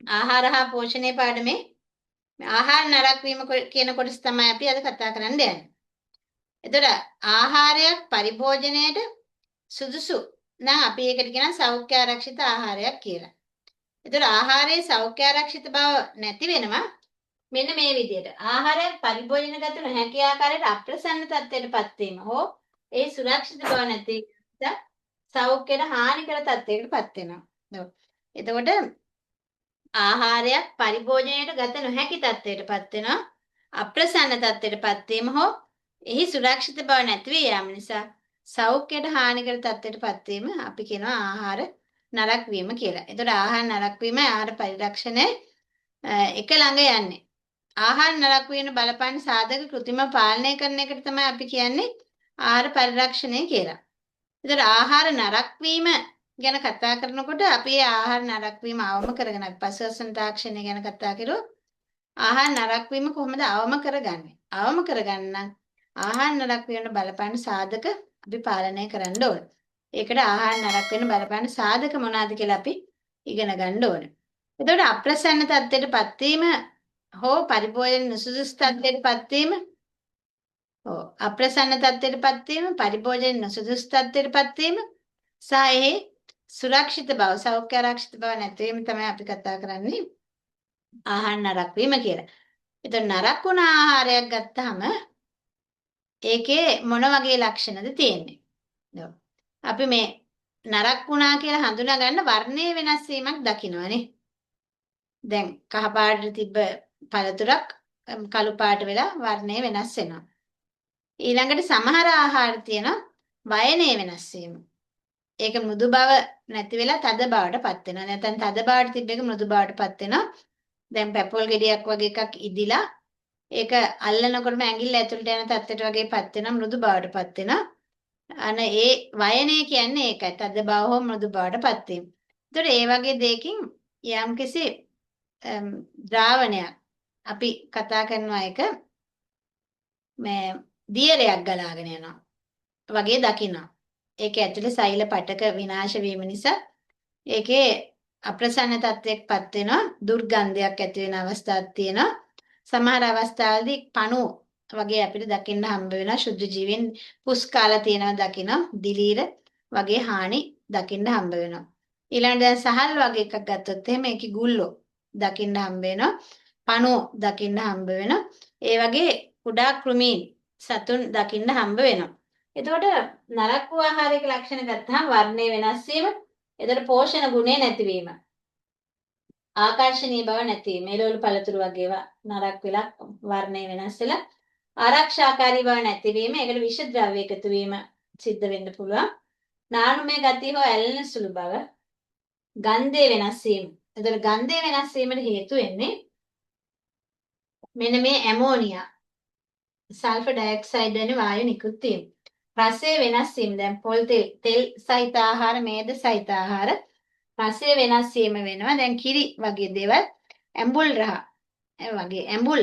ආහාර හා පෝෂණය පාඩමේ ආහාර නරක වීම කියන කොටස තමයි අපි අද කතා කරන්න යන්නේ. එතකොට ආහාරයක් පරිභෝජනයේට සුදුසු නම් අපි ඒකට කියන සෞඛ්‍ය ආරක්ෂිත ආහාරයක් කියලා. එතකොට ආහාරයේ සෞඛ්‍ය ආරක්ෂිත බව නැති වෙනවා මෙන්න මේ විදිහට. ආහාරයක් පරිභෝජනගත නොහැකි ආකාරයට අප්‍රසන්න තත්ත්වයකටපත් වීම හෝ ඒ සුරක්ෂිත බව නැති සෞඛ්‍යයට හානිකර තත්ත්වයකටපත් වෙනවා. එතකොට ආහාරයක් පරිභෝජනයට ගත නොහැකි තත්ත්වයටපත් වෙනවා. අප්‍රසන්න තත්ත්වයටපත් වීම හෝ එහි සුරක්ෂිත බව නැති වී යාම නිසා සෞඛ්‍යයට හානිකර තත්ත්වයටපත් වීම අපි කියනවා ආහාර නරක වීම කියලා. එතකොට ආහාර නරක වීම ආහාර පරිරක්ෂණය එක ළඟ යන්නේ. ආහාර නරක වීම බලපාන සාධක කෘත්‍රිම පාලනය කරන එකට තමයි අපි කියන්නේ ආහාර පරිරක්ෂණය කියලා. එතකොට ආහාර නරක වීම ගැන කතා කරනකොට අපි ආහාර නරක වීම අවම කරගෙන අපි පසුවසන තාක්ෂණය ගැන කතා කරුවොත් ආහාර නරක වීම කොහොමද අවම කරගන්නේ? අවම කරගන්න ආහාර නරක වීමට බලපාන සාධක අපි පාලනය කරන්න ඕන. ඒකට ආහාර නරක වෙන බලපාන සාධක මොනවාද කියලා අපි ඉගෙන ගන්න ඕන. එතකොට අප්‍රසන්න තත්ත්වයටපත් වීම හෝ පරිභෝජන නුසුදුසු තත්ත්වයටපත් වීම අප්‍රසන්න තත්ත්වයටපත් වීම පරිභෝජන නුසුදුසු තත්ත්වයටපත් වීම සහ එහි සුරක්ෂිත බව සෞඛ්‍ය ආරක්ෂිත බව නැතිවීම තමයි අපි කතා කරන්නේ ආහාර නරක වීම කියලා. එතකොට නරක වුණ ආහාරයක් ගත්තාම ඒකේ මොන වගේ ලක්ෂණද තියෙන්නේ? අපි මේ නරක වුණා කියලා හඳුනා ගන්න වර්ණයේ වෙනස් වීමක් දකින්නවනේ. දැන් කහ පාටට තිබ්බ පළතුරක් කළු පාට වෙලා වර්ණය වෙනස් වෙනවා. ඊළඟට සමහර ආහාර තියෙන වයනේ වෙනස් වීම. ඒක මෘදු බව නැති වෙලා තද බවටපත් වෙනවා. නැත්නම් තද බවට තිබ්බ එක මෘදු බවටපත් වෙනවා. දැන් පැපොල් ගෙඩියක් වගේ එකක් ඉදිලා ඒක අල්ලනකොටම ඇඟිල්ල ඇතුළට යන තත්ත්වයට වගේපත් වෙනවා මෘදු බවටපත් වෙනවා. අනේ ඒ වයනේ කියන්නේ ඒකයි. තද බව හෝ මෘදු බවටපත් වීම. ඒතකොට ඒ වගේ දෙයකින් යම්කිසි ද්‍රාවණයක් අපි කතා කරනවා එක මේ දියරයක් ගලාගෙන යනවා වගේ දකිනවා. ඒක ඇතුලේ සෛල පටක විනාශ වීම නිසා ඒකේ අප්‍රසන්න තත්ත්වයකටපත් වෙනවා. දුර්ගන්ධයක් ඇති වෙන අවස්ථාවක් තියෙනවා. සමහර අවස්ථාවලදී පණු වගේ අපිට දකින්න හම්බ වෙනවා. ශුද්ධ ජීවීන් පුස් කාලා තියෙනවා දකින්න දිලීර වගේ හානි දකින්න හම්බ වෙනවා. ඊළඟට දැන් සහල් වගේ එකක් ගත්තොත් එහෙම ඒකේ ගුල්ලෝ දකින්න හම්බ වෙනවා. පණු දකින්න හම්බ වෙනවා. ඒ වගේ කුඩා කෘමීන් සතුන් දකින්න හම්බ වෙනවා. එතකොට නරක වූ ආහාරයක ලක්ෂණ ගත්තාම වර්ණය වෙනස් වීම, එතකොට පෝෂණ ගුණය නැතිවීම, ආකර්ශනීය බව නැතිවීම, එළවලු පළතුරු වගේ ඒවා නරක වෙලා වර්ණය වෙනස් වෙලා ආරක්ෂාකාරී බව නැතිවීම, ඒකට විෂ ද්‍රව්‍ය එකතු වීම සිද්ධ වෙන්න පුළුවන්. නානුමය ගතිය හෝ ඇලෙන සුළු බව, ගන්ධය වෙනස් වීම. එතකොට ගන්ධය වෙනස් වීමට හේතු වෙන්නේ මෙන්න මේ ඇමෝනියා, සල්ෆර් ඩයොක්සයිඩ් වැනි වායු නිකුත් වීම. රසය වෙනස් වීම. දැන් පොල් තෙල් සහිත ආහාර, මේද සහිත ආහාර රසය වෙනස් වීම වෙනවා. දැන් කිරි වගේ දේවල් ඇඹුල් රහ වගේ ඇඹුල්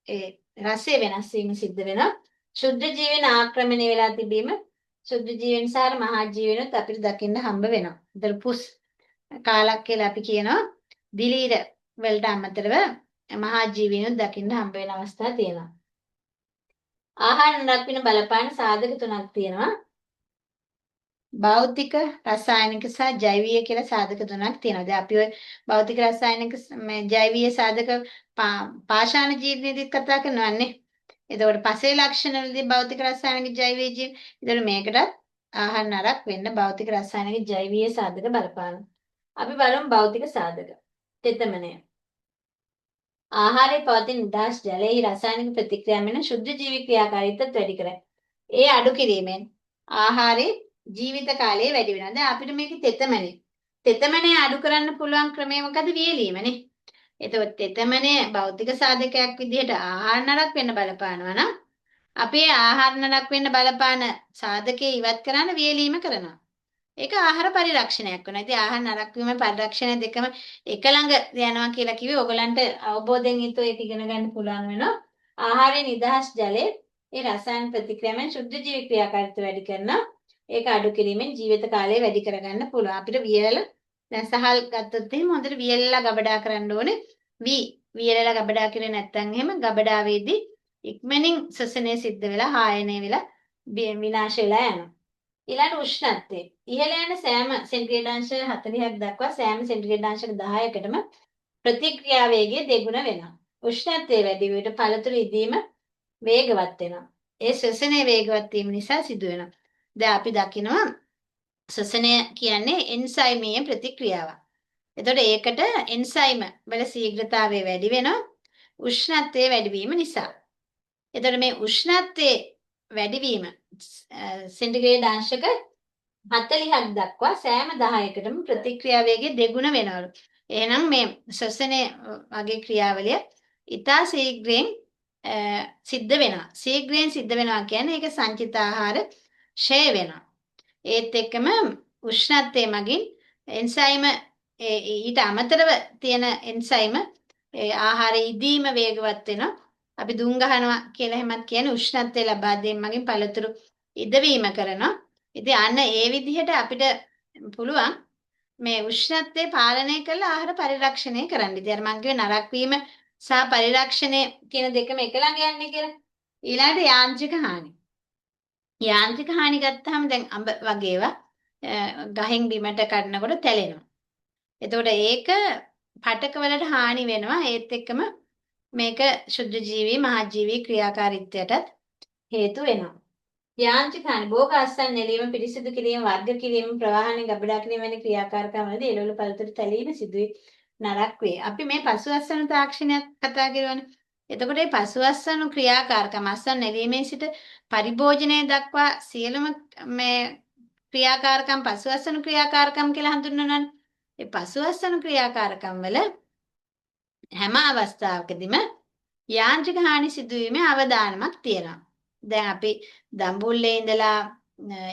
ඒ රසය වෙනස් වීම සිද්ධ වෙනවා. ශුද්ධ ජීවන ආක්‍රමණය වෙලා තිබීම, ශුද්ධ ජීවන සහ මහා ජීවනත් අපිට දකින්න හම්බ වෙනවා. ඒතර පුස් කාලක් කියලා අපි කියනවා. දිලීර වලට අමතරව මහා ජීවනත් දකින්න හම්බ වෙන අවස්ථා තියෙනවා. ආහාර නරක වෙන බලපාන සාධක තුනක් තියෙනවා. භෞතික, රසායනික සහ ජෛවීය කියලා සාධක තුනක් තියෙනවා. දැන් අපි ඔය භෞතික, රසායනික මේ ජෛවීය සාධක පාෂාණ ජීවනයේදීත් කතා කරනවානේ. එතකොට පසේ ලක්ෂණ වලදී භෞතික, රසායනික, ජෛවීය ජීව. එතකොට මේකටත් ආහාර නරක වෙන්න භෞතික, රසායනික, ජෛවීය සාධක බලපානවා. අපි බලමු භෞතික සාධක. තෙතමනය. ආහාරයේ පවතින නිදහස් ජලයේ රසායනික ප්‍රතික්‍රියා වෙන ශුද්ධ ජීවි ක්‍රියාකාරීත්වය වැඩි කරයි. ඒ අඩු කිරීමෙන් ආහාරයේ ජීවිත කාලය වැඩි වෙනවා. දැන් අපිට මේක තෙතමනය අඩු කරන්න පුළුවන් ක්‍රමය මොකද? වියලීමනේ. එතකොට තෙතමනය භෞතික සාධකයක් විදිහට ආහාර නරක වෙන්න බලපානවා නම් අපි ආහාර නරක වෙන්න බලපාන සාධකේ ඉවත් කරන්න වියලීම කරනවා. ඒක ආහාර පරිරක්ෂණයක් වෙනවා. ඉතින් ආහාර නරක වීම පරිරක්ෂණය දෙකම එක ළඟ යනවා කියලා කිව්වේ ඔයගලන්ට අවබෝධයෙන් යුතුව ඒක ඉගෙන ගන්න පුළුවන් වෙනවා. ආහාරයේ නිදහස් ජලයේ ඒ රසායන ප්‍රතික්‍රියාවෙන් ශුද්ධ ජීවි ක්‍රියාකාරීත්වය වැඩි කරනවා. ඒක අඩු කිරීමෙන් ජීවිත කාලය වැඩි කරගන්න පුළුවන්. අපිට වියල දැන් සහල් ගත්තොත් එහෙම හොඳට වියලලා ගබඩා කරන්න ඕනේ. වියලලා ගබඩා කරේ නැත්නම් එහෙම ගබඩාවේදී ඉක්මනින් ශ්වසනය සිද්ධ වෙලා හායනය වෙලා විනාශ වෙලා යනවා. ඊළඟ උෂ්ණත්වය. ඉහළ යන සෑම සෙන්ටිග්‍රේඩ් අංශ 40ක් දක්වා සෑම සෙන්ටිග්‍රේඩ් අංශ 10කටම ප්‍රතික්‍රියා වේගය දෙගුණ වෙනවා. උෂ්ණත්වය වැඩි විට පළතුරු ඉදීම වේගවත් වෙනවා. ඒ ශ්වසනයේ වේගවත් වීම නිසා සිදු වෙනවා. දැන් අපි දකිනවා ශ්වසනය කියන්නේ එන්සයිමීය ප්‍රතික්‍රියාවක්. එතකොට ඒකට එන්සයිම වල ශීඝ්‍රතාවය වැඩි වෙනවා උෂ්ණත්වයේ වැඩිවීම නිසා. එතකොට මේ උෂ්ණත්වයේ වැඩිවීම සෙන්ටිග්‍රේඩ් අංශක 40ක් දක්වා සෑම 10කටම ප්‍රතික්‍රියා වේගය දෙගුණ වෙනවලු. එහෙනම් මේ ශ්වසනය වගේ ක්‍රියාවලිය ඉතා ශීඝ්‍රයෙන් සිද්ධ වෙනවා. ශීඝ්‍රයෙන් සිද්ධ වෙනවා කියන්නේ ඒක සංචිත ආහාර ෂය වෙනවා. ඒත් එක්කම උෂ්ණත්වයේ මගින් එන්සයිම ඊට අමතරව තියෙන එන්සයිම ආහාර ඉදීම වේගවත් වෙනවා. අපි දුම් ගහනවා කියලා එහෙමත් කියන්නේ උෂ්ණත්වය ලබා දීම මගින් පළතුරු ඉදවීම කරනවා. ඉතින් අන්න ඒ විදිහට අපිට පුළුවන් මේ උෂ්ණත්වය පාලනය කරලා ආහාර පරිරක්ෂණය කරන්න. ඉතින් අර මම කිව්වේ නරක් වීම සහ පරිරක්ෂණය කියන දෙකම එක ළඟ යන්නේ කියලා. ඊළඟට යාන්ත්‍රික හානි. යාන්ත්‍රික හානි ගත්තාම දැන් අඹ වගේ ඒවා ගහෙන් බිමට කඩනකොට තැලෙනවා. එතකොට ඒක පටක වලට හානි වෙනවා. ඒත් එක්කම මේක ශුද්ධ ජීවී මහජීවී ක්‍රියාකාරීත්වයටත් හේතු වෙනවා. යාන්ත්‍රික හානි භෝග අස්සන් නෙලීම පිරිසිදු කිරීම වර්ග කිරීම ප්‍රවාහන ගබඩා කිරීම වැනි ක්‍රියාකාරකම් වලදී එළවලු පළතුරු තැලීම සිදුවේ නරක් වේ. අපි මේ පසුඅස්සන තාක්ෂණයක් කතා කරනවානේ. එතකොට මේ පසුඅස්සන ක්‍රියාකාරකම් අස්සන් නෙලීමේ සිට පරිභෝජනය දක්වා සියලුම මේ ක්‍රියාකාරකම් පසුඅස්සන ක්‍රියාකාරකම් කියලා හඳුන්වනවානේ. ඒ පසුඅස්සන ක්‍රියාකාරකම් වල හැම අවස්ථාවකදීම යාන්ත්‍රික හානි සිදුවීමේ අවදානමක් තියෙනවා. දැන් අපි දඹුල්ලේ ඉඳලා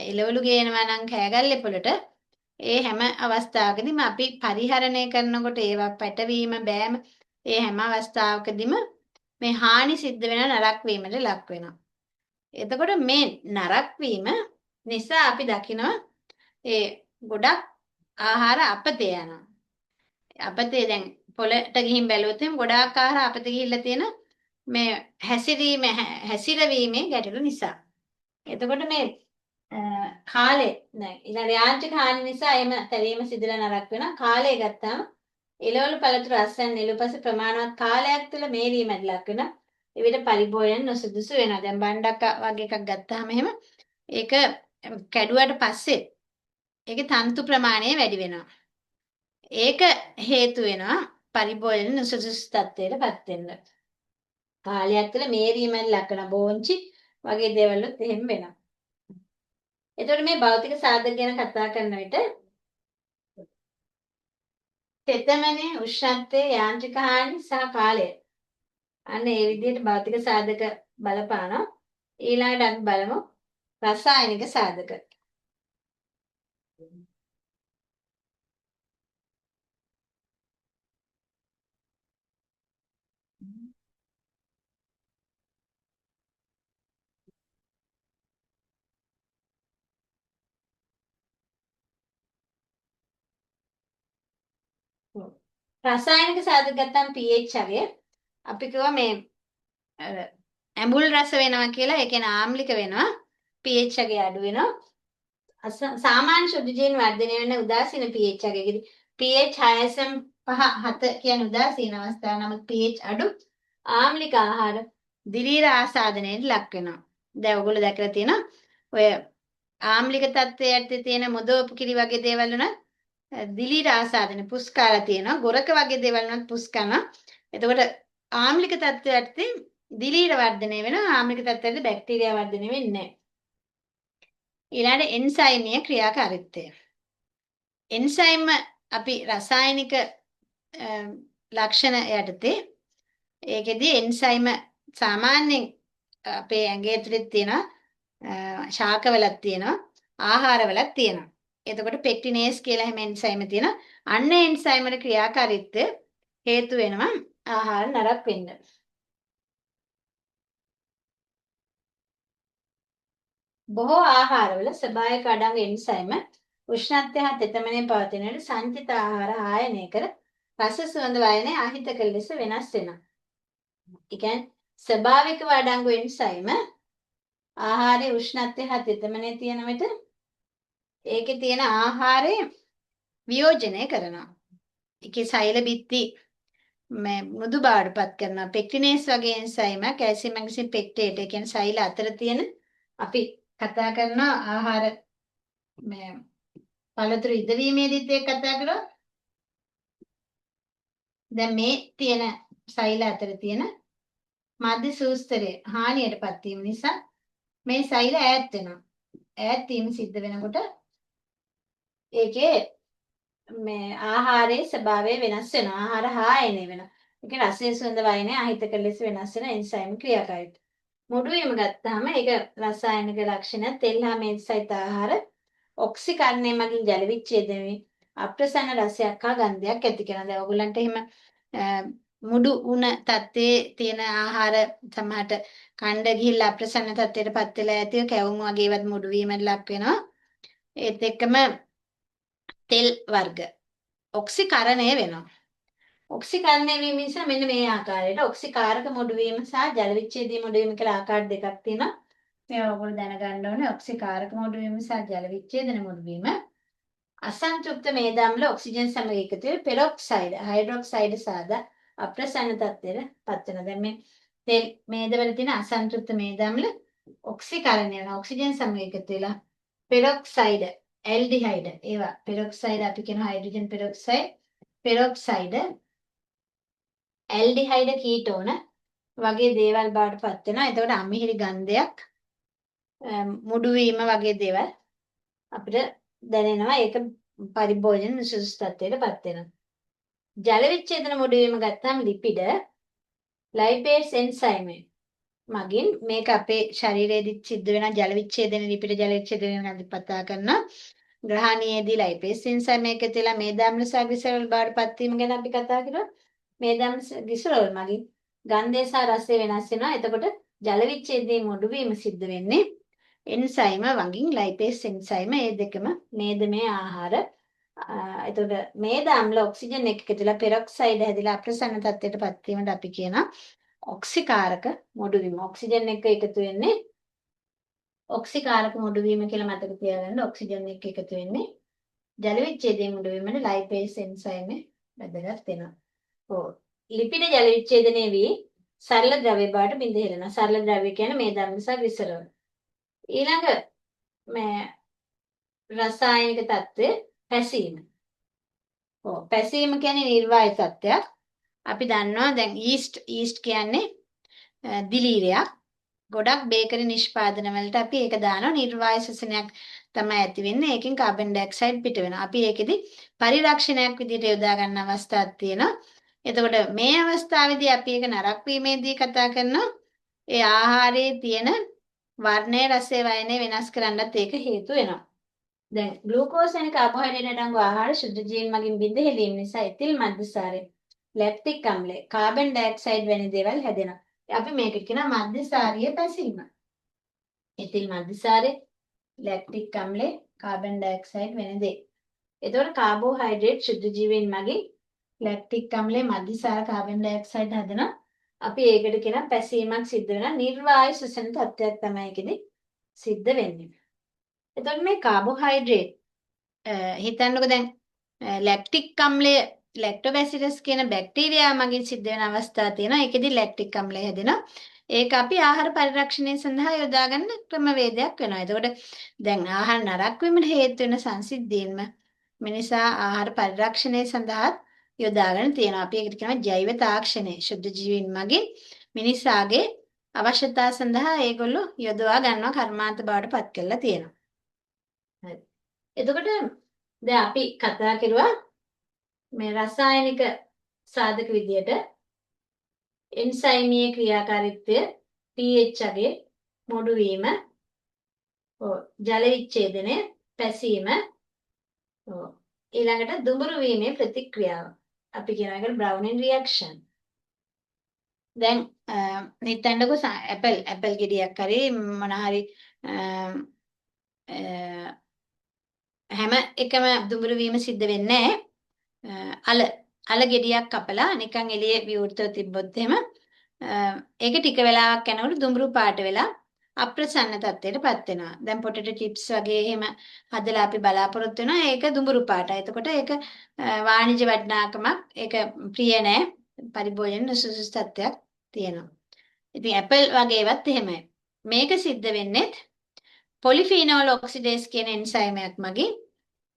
එළවලු ගේනවා නම් කෑගල්ලේ පොළට ඒ හැම අවස්ථාවකදීම අපි පරිහරණය කරනකොට ඒවා පැටවීම බෑම ඒ හැම අවස්ථාවකදීම මේ හානි සිද්ධ වෙන නරක් වීමට ලක් වෙනවා. එතකොට මේ නරක් වීම නිසා අපි දකිනවා ඒ ගොඩක් ආහාර අපතේ යනවා. අපතේ දැන් පොළට ගිහින් බැලුවොත් එම් ගොඩාක් ආහාර අපතේ ගිහිල්ලා තියෙන මේ හැසිරවීමේ ගැටලු නිසා. එතකොට මේ කාලේ දැන් ඊළඟ යාන්ත්‍රික හානි නිසා එම තැලීම සිදුලා නරක වෙනවා. කාලය ගත්තාම එළවලු පළතුරු අස්සන් නෙළුපස ප්‍රමාණවත් කාලයක් තුළ මේරීමට ලක් වෙනවා. එවිට පරිභෝජන නොසුදුසු වෙනවා. දැන් බණ්ඩක්ක වගේ එකක් ගත්තාම එහෙම ඒක කැඩුවට පස්සේ ඒකේ තන්තු ප්‍රමාණය වැඩි වෙනවා. ඒක හේතු වෙනවා පරිභෝජන නොසුදුසු තත්ත්වයටපත් වෙන්න. කාලයක් තුළ මේරීමෙන් ලක්වන බෝංචි වගේ දේවල්ුත් එහෙම වෙනවා. එතකොට මේ භෞතික සාධක ගැන කතා කරන විට තෙතමනේ උෂ්ණත්වයේ යාන්ත්‍රික හානි සහ කාලය. අන්න ඒ විදිහට භෞතික සාධක බලපානවා. ඊළඟට අපි බලමු රසායනික සාධක. රසායනික සාධක ගත්තම pH අගය අපි කියවා මේ ඇඹුල් රස වෙනවා කියලා. ඒ කියන්නේ ආම්ලික වෙනවා. pH අගය අඩු වෙනවා. සාමාන්‍ය ශුද්ධ ජීවන වර්ධනය වෙන උදාසීන pH අගයකදී pH 6.5 කියන්නේ උදාසීන අවස්ථාව. නමුත් pH අඩු ආම්ලික ආහාර දිලීර ආසාදනයට ලක් වෙනවා. දැන් ඔයගොල්ලෝ දැකලා තියෙනවා ඔය ආම්ලික තත්ත්වයට තියෙන මොදෝප කිරි වගේ දේවල් වුණා දිලීර ආසාදන පුස්කාලා තියෙනවා. ගොරක වගේ දේවල් වුණත් පුස් කරනවා. එතකොට ආම්ලික තත්ත්වයට දිලීර වර්ධනය වෙනවා. ආම්ලික තත්ත්වයට බැක්ටීරියා වර්ධනය වෙන්නේ නැහැ. ඊළඟට එන්සයිමීය ක්‍රියාකාරීත්වය. එන්සයිම් අපි රසායනික ලක්ෂණ යටතේ ඒකෙදී එන්සයිම සාමාන්‍යයෙන් අපේ ඇඟේ ඇතුලේ තියෙන ශාකවලක් තියෙනවා ආහාරවලක් තියෙනවා. එතකොට පෙක්ටිනේස් කියලා හැම එන්සයිම තියෙනවා. අන්න එන්සයිම් වල ක්‍රියාකාරීත්වය හේතු වෙනවා ආහාර නරක වෙන්න. බොහෝ ආහාරවල ස්වභාවික අඩංගු එන්සයිම උෂ්ණත්වය හා තෙතමනය පවතින විට සංචිත ආහාර ආයනය කර රස සුවඳ වයනය අහිතක ලෙස වෙනස් වෙනවා. ඒ කියන්නේ ස්වභාවිකව අඩංගු එන්සයිම ආහාරයේ උෂ්ණත්වය හා තෙතමනය තියෙන විට ඒකේ තියෙන ආහාරය වියෝජනය කරනවා. ඒකේ සෛල බිත්ති මෘදු බාඩපත් කරනවා. පෙක්ටිනේස් වගේ එන්සයිම කැල්සියම් මැග්නීසියම් පෙක්ටේට් ඒ කියන්නේ සෛල අතර තියෙන අපි කතා කරන ආහාර මේ පළතුරු ඉදවීමේදීත් ඒක කතා කරා. දැන් මේ තියෙන සෛල අතර තියෙන මධ්‍ය සූස්තරය හානියටපත් වීම නිසා මේ සෛල ඈත් වෙනවා. ඈත් වීම සිද්ධ වෙනකොට ඒකේ මේ ආහාරයේ ස්වභාවය වෙනස් වෙනවා. ආහාර හායනය වෙනවා. ඒක රසයේ සුවඳ වයනය අහිතක ලෙස වෙනස් වෙන එන්සයිම් ක්‍රියාකාරීත්වය. මුඩුවීම ගත්තාම ඒක රසායනික ලක්ෂණ තෙල් හා මේද සහිත ආහාර ඔක්සිකරණය මගින් ජල විච්ඡේදනය වී අප්‍රසන්න රසයක් හා ගන්ධයක් ඇති කරනවා. දැන් ඔයගොල්ලන්ට එහෙම මුඩු උණ තත්ත්වයේ තියෙන ආහාර සමහරට කණ්ඩ ගිහිල්ලා අප්‍රසන්න තත්ත්වයටපත් වෙලා ඇතිව කැවුම් වගේවත් මුඩු වීමට ලක් වෙනවා. ඒත් එක්කම තෙල් වර්ග ඔක්සිකරණය වෙනවා. ඔක්සිකරණය වීම නිසා මෙන්න මේ ආකාරයට ඔක්සිකාරක මුඩු වීම සහ ජල විච්ඡේදී මුඩු වීම කියලා ආකාර දෙකක් තියෙනවා. මේවා ඔයගොල්ලෝ දැනගන්න ඕනේ. ඔක්සිකාරක මුඩු වීම සහ ජල විච්ඡේදන මුඩු වීම. අසන්තෘප්ත මේද අම්ල ඔක්සිජන් සමග එකතු වෙලා පෙරොක්සයිඩ් හයිඩ්‍රොක්සයිඩ් සාදා අප්‍රසන්න තත්ත්වයට පත් වෙනවා. දැන් මේ තෙල් මේදවල තියෙන අසන්තෘප්ත මේද අම්ල ඔක්සිකරණය වෙනවා. ඔක්සිජන් සමග එකතු වෙලා පෙරොක්සයිඩ් ඇල්ඩිහයිඩ් ඒවා පෙරොක්සයිඩ් අපි කියන හයිඩ්‍රජන් පෙරොක්සයිඩ් ඇල්ඩිහයිඩ් කීටෝන වගේ දේවල් බවට පත් වෙනවා. එතකොට අමිහිරි ගන්ධයක් මුඩු වීම වගේ දේවල් අපිට දැනෙනවා. ඒක පරිභෝජන සුදුසු තත්ත්වයටපත් වෙනවා. ජල විච්ඡේදන මුඩු වීම ගත්තාම ලිපිඩ ලයිපේස් එන්සයිම් මගින් මේක අපේ ශරීරයේදී සිද්ධ වෙන ජල විච්ඡේදන ලිපිඩ ජල විච්ඡේදන ගැන කතා කරනවා. ග්‍රහණයේදී ලයිපේස් එන්සයිම් එක තියලා මේදාම්ල සහ ග්ලිසරෝල් බාටපත් වීම ගැන අපි කතා කරා. මේදාම්ල ග්ලිසරෝල් මගින් ගන්ධය සහ රසය වෙනස් වෙනවා. එතකොට ජල විච්ඡේදයේ මුඩු වීම සිද්ධ වෙන්නේ එන්සයිම වගින් ලයිපේස් එන්සයිම ඒ දෙකම මේදමේ ආහාර. එතකොට මේද අම්ල ඔක්සිජන් එකක තියලා පෙරොක්සයිඩ් හැදිලා අප්‍රසන්න තත්ත්වයටපත් වීමට අපි කියනවා ඔක්සිකාරක මුඩු වීම. ඔක්සිජන් එක එකතු වෙන්නේ ඔක්සිකාරක මුඩු වීම කියලා මතක තියාගන්න. ඔක්සිජන් එක එකතු වෙන්නේ ජල විච්ඡේදයේ මුඩු වීමට ලයිපේස් එන්සයිම වැදගත් වෙනවා. ඔව්. ලිපිඩ ජල විච්ඡේදනයේ වී සරල ද්‍රව්‍ය බවට බිඳ හෙළනවා. සරල ද්‍රව්‍ය කියන්නේ මේද අම්ල සහ ග්ලිසරෝල්. ඊළඟ මේ රසායනික තත්ත්වය පැසීම. ඔව් පැසීම කියන්නේ නිර්වාය තත්ත්වයක්. අපි දන්නවා දැන් ඊස්ට් කියන්නේ දිලීරයක්. ගොඩක් බේකරි නිෂ්පාදන වලට අපි ඒක දානවා නිර්වාය ශ්වසනයක් තමයි ඇති වෙන්නේ. ඒකෙන් කාබන් ඩයොක්සයිඩ් පිට වෙනවා. අපි ඒකෙදි පරිරක්ෂණයක් විදිහට යොදා ගන්න අවස්ථාවක් තියෙනවා. එතකොට මේ අවස්ථාවේදී අපි ඒක නරක් වීමේදී කතා කරනවා ඒ ආහාරයේ තියෙන වර්ණය රසය වයනය වෙනස් කරන්නත් ඒක හේතු වෙනවා. දැන් ග්ලූකෝස් වැනි කාබෝහයිඩ්‍රේට් අඩංගු ආහාර ශුද්ධ ජීවීන් මගින් බිඳ හෙළීම නිසා එතිල් මධ්‍යසාරය, ලැක්ටික් අම්ලය, කාබන් ඩයොක්සයිඩ් වැනි දේවල් හැදෙනවා. අපි මේකට කියනවා මධ්‍යසාරීය පැසීම. එතිල් මධ්‍යසාරය, ලැක්ටික් අම්ලය, කාබන් ඩයොක්සයිඩ් වැනි දේ. එතකොට කාබෝහයිඩ්‍රේට් ශුද්ධ ජීවීන් මගින් ලැක්ටික් අම්ලය, මධ්‍යසාර, කාබන් ඩයොක්සයිඩ් හදනවා. අපි ඒකට කියනවා පැසීමක් සිද්ධ වෙනවා. නිර්වායු ශ්වසන තත්ත්වයක් තමයි ඒකෙදි සිද්ධ වෙන්නේ. එතකොට මේ කාබෝහයිඩ්‍රේට් හිතන්නකෝ දැන් ලැක්ටික් අම්ලය ලැක්ටෝබැසිලස් කියන බැක්ටීරියා මගින් සිද්ධ වෙන අවස්ථා තියෙනවා. ඒකෙදි ලැක්ටික් අම්ලය හැදෙනවා. ඒක අපි ආහාර පරිරක්ෂණය සඳහා යොදා ගන්න ක්‍රමවේදයක් වෙනවා. එතකොට දැන් ආහාර නරක වීමට හේතු වෙන සංසිද්ධීන්ම මිනිසා ආහාර පරිරක්ෂණය සඳහා යොදාගෙන තියෙනවා. අපි ඒකට කියනවා ජෛව තාක්ෂණය. ශුද්ධ ජීවීන් මගින් මිනිසාගේ අවශ්‍යතා සඳහා ඒගොල්ලෝ යොදවා ගන්නවා කර්මාන්ත බවට පත් කරලා තියෙනවා. හරි. එතකොට දැන් අපි කතා කරුවා මේ රසායනික සාධක විදියට එන්සයිමීය ක්‍රියාකාරීත්වය pH අගේ මොඩු වීම ජල විච්ඡේදනය පැසීම ඊළඟට දුඹුරු වීමේ ප්‍රතික්‍රියාව අපි කියන එකට බ්‍රවුනින් රියැක්ෂන්. දැන් හිතන්නකෝ ඇපල් ගෙඩියක් හරි මොන හරි හැම එකම දුඹුරු වීම සිද්ධ වෙන්නේ අල ගෙඩියක් කපලා නිකන් එළියේ විවෘතව තිබ්බොත් එහෙම ඒක ටික වෙලාවක් යනකොට දුඹුරු පාට වෙලා අප්‍රසන්න තත්ත්වයටපත් වෙනවා. දැන් පොටේටෝ චිප්ස් වගේ එහෙම හදලා අපි බලාපොරොත්තු වෙනවා ඒක දුඹුරු පාටයි. එතකොට ඒක වාණිජ වටිනාකමක් ඒක ප්‍රිය නෑ. පරිභෝජන නුසුදුසු තත්ත්වයක් තියෙනවා. ඉතින් ඇපල් වගේ ඒවත් එහෙමයි. මේක සිද්ධ වෙන්නේ පොලිෆීනෝල් ඔක්සිඩේස් කියන එන්සයිමයක් මගින්.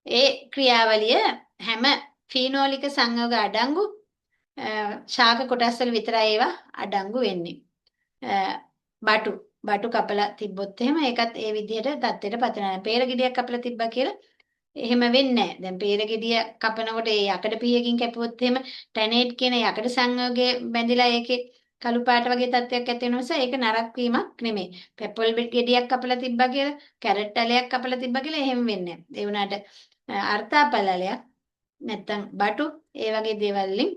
ඒ ක්‍රියාවලිය හැම ෆීනෝලික සංයෝග අඩංගු ශාක කොටස් වල විතරයි ඒවා අඩංගු වෙන්නේ. බටු කපලා තිබ්බොත් එහෙම ඒකත් ඒ විදිහට தත්ත්වයට පත් වෙනවා. peer ගෙඩියක් කපලා තිබ්බා කියලා එහෙම වෙන්නේ නැහැ. දැන් peer ගෙඩිය කපනකොට ඒ යකඩ පීයකින් කැපුවොත් එහෙම ටැනේට් කියන යකඩ සංයෝගයේ බැඳිලා ඒකේ කළු පාට වගේ තත්ත්වයක් ඇති වෙන නිසා ඒක නරක වීමක් නෙමෙයි. පැපල් ගෙඩියක් කපලා තිබ්බා කියලා, කැරට් ඇලයක් කපලා තිබ්බා කියලා එහෙම වෙන්නේ නැහැ. ඒ වුණාට අර්ථාපල ඇලයක් නැත්තම් බටු ඒ වගේ දේවල් වලින්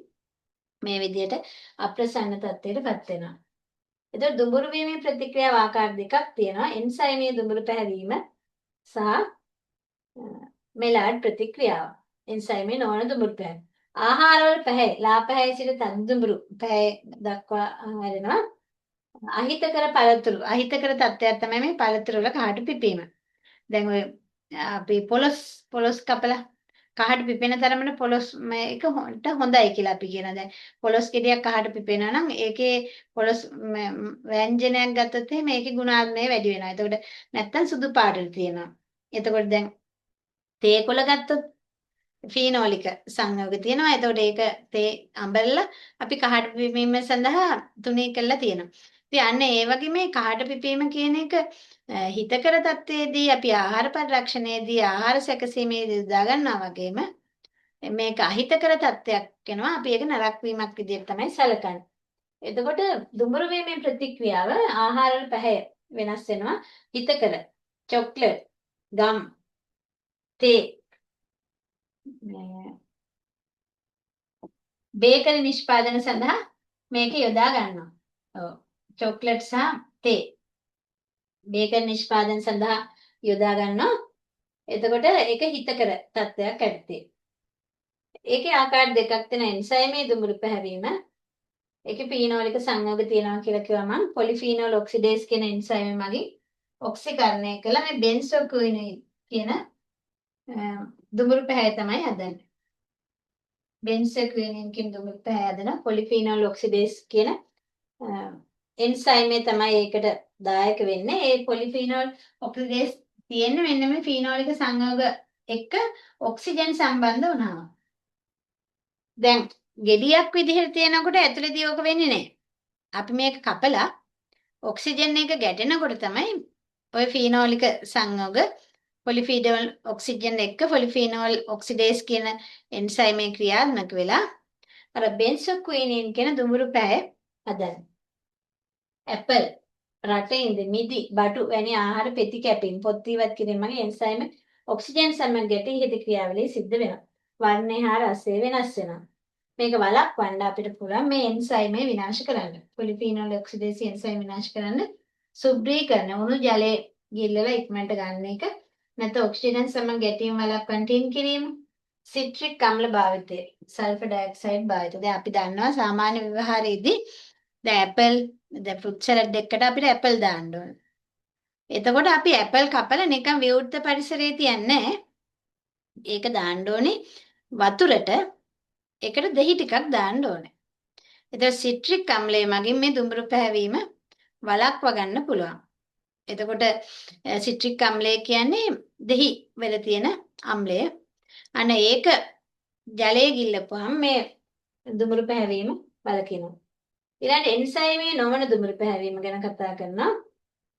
මේ විදිහට අප්‍රසන්න තත්ත්වයටපත් වෙනවා. එතකොට දුඹුරු වීමේ ප්‍රතික්‍රියාව ආකාර දෙකක් තියෙනවා. එන්සයිමයේ දුඹුරු පැහැවීම සහ මෙලාඩ් ප්‍රතික්‍රියාව. එන්සයිමයේ නොවන දුඹුරු පැහැවීම. ආහාරවල පැහැ, ලා පැහැය සිට තද දුඹුරු පැහැ දක්වා හැරෙනවා. අහිතකර පළතුරු. අහිතකර තත්ත්වයක් තමයි මේ පළතුරු වල කහට පිපීම. දැන් ඔය අපි පොලොස් කපලා කහට පිපෙන තරමට පොලොස් මේක හොඳයි කියලා අපි කියනවා. දැන් පොලොස් ගෙඩියක් කහට පිපෙනවා නම් ඒකේ පොලොස් ව්‍යංජනයක් ගත්තොත් එහෙනම් මේකේ ගුණාත්මය වැඩි වෙනවා. එතකොට නැත්තම් සුදු පාටට තියෙනවා. එතකොට දැන් තේ කොළ ගත්තොත් ෆීනෝලික සංයෝග තියෙනවා. එතකොට ඒක තේ අඹරලා අපි කහට පිපීම සඳහා තුනී කරලා තියෙනවා. ඉතින් අන්න ඒ වගේ මේ කහට පිපීම කියන එක හිතකර තත්ත්වයේදී අපි ආහාර පරිරක්ෂණයේදී ආහාර සැකසීමේදී යොදා ගන්නවා වගේම මේක අහිතකර තත්ත්වයක් වෙනවා. අපි ඒක නරක වීමක් විදිහට තමයි සැලකන්නේ. එතකොට දුඹුරු වීමේ ප්‍රතික්‍රියාව ආහාර වල පැහැ වෙනස් වෙනවා. හිතකර චොක්ලට්, ගම්, තේ, බේකරි නිෂ්පාදන සඳහා මේක යොදා ගන්නවා. ඔව්. චොක්ලට් සහ තේ බේකරි නිෂ්පාදන සඳහා යොදා ගන්නවා. එතකොට ඒක හිතකර තත්ත්වයක් ඇත්තේ. ඒකේ ආකාර දෙකක් තියෙන එන්සයිමේ දුඹුරු පැහැවීම. ඒකේ ෆීනෝලික සංයෝග තියෙනවා කියලා කිව්වම පොලිෆීනෝල් ඔක්සිඩේස් කියන එන්සයිම මගින් ඔක්සිකරණය කළා මේ බෙන්සෝක්විනින් කියන දුඹුරු පැහැය තමයි හදන්නේ. බෙන්සෝක්විනින් කියන දුඹුරු පැහැය හදන පොලිෆීනෝල් ඔක්සිඩේස් කියන එන්සයිමේ තමයි ඒකට දායක වෙන්නේ. ඒ පොලිෆීනෝල් ඔක්සිඩේස් තියෙන්නේ මෙන්න මේ ෆීනෝලික සංයෝග එක්ක ඔක්සිජන් සම්බන්ධ වුණාම. දැන් ගෙඩියක් විදිහට තියෙනකොට ඇතුළේදී ඕක වෙන්නේ නැහැ. අපි මේක කපලා ඔක්සිජන් එක ගැටෙනකොට තමයි ওই ෆීනෝලික සංයෝග පොලිෆීනෝල් ඔක්සිජන් එක්ක පොලිෆීනෝල් ඔක්සිඩේස් කියන එන්සයිමේ ක්‍රියාත්මක වෙලා අර බෙන්සෝක්විනින් කියන දුඹුරු පැහැ හදන්නේ. ඇපල් රටේ ඉඳ මිදි බටු වැනි ආහාර පෙති කැපීම් පොත් ඉවත් කිරීමගේ එන්සයිම ඔක්සිජන් සමග ගැටී හිත ක්‍රියාවලිය සිද්ධ වෙනවා. වර්ණය හා රසය වෙනස් වෙනවා. මේක වළක්වන්න අපිට පුළුවන් මේ එන්සයිම විනාශ කරන්න. පොලිෆීනෝල් ඔක්සිඩේස් එන්සයිම විනාශ කරන්න සුබ්‍රීකරණ උණු ජලයේ ගිල්ලලා ඉක්මනට ගන්න එක. නැත්නම් ඔක්සිජන් සමග ගැටීම් වළක්වන්න ටින් කිරීම. සිට්‍රික් අම්ල භාවිතය. සල්ෆර් ඩයොක්සයිඩ් භාවිතය. දැන් අපි දන්නවා සාමාන්‍ය ව්‍යවහාරයේදී දැන් ඇපල් දැන් ෆෘට් සලාඩ් එකකට අපිට ඇපල් දාන්න ඕන. එතකොට අපි ඇපල් කපලා නිකන් විවෘත පරිසරයේ තියන්නේ ඒක දාන්න ඕනේ වතුරට. ඒකට දහි ටිකක් දාන්න ඕනේ. එතකොට සිට්‍රික් අම්ලය මගින් මේ දුඹුරු පැහැවීම වළක්ව ගන්න පුළුවන්. එතකොට සිට්‍රික් අම්ලය කියන්නේ දහි වල තියෙන අම්ලය. අන්න ඒක ජලයේ ගිල්ලපුවහම මේ දුඹුරු පැහැවීම වළකිනවා. ඊළඟ එන්සයිමේ නොවන දුඹුරු පැහැවීම ගැන කතා කරනවා.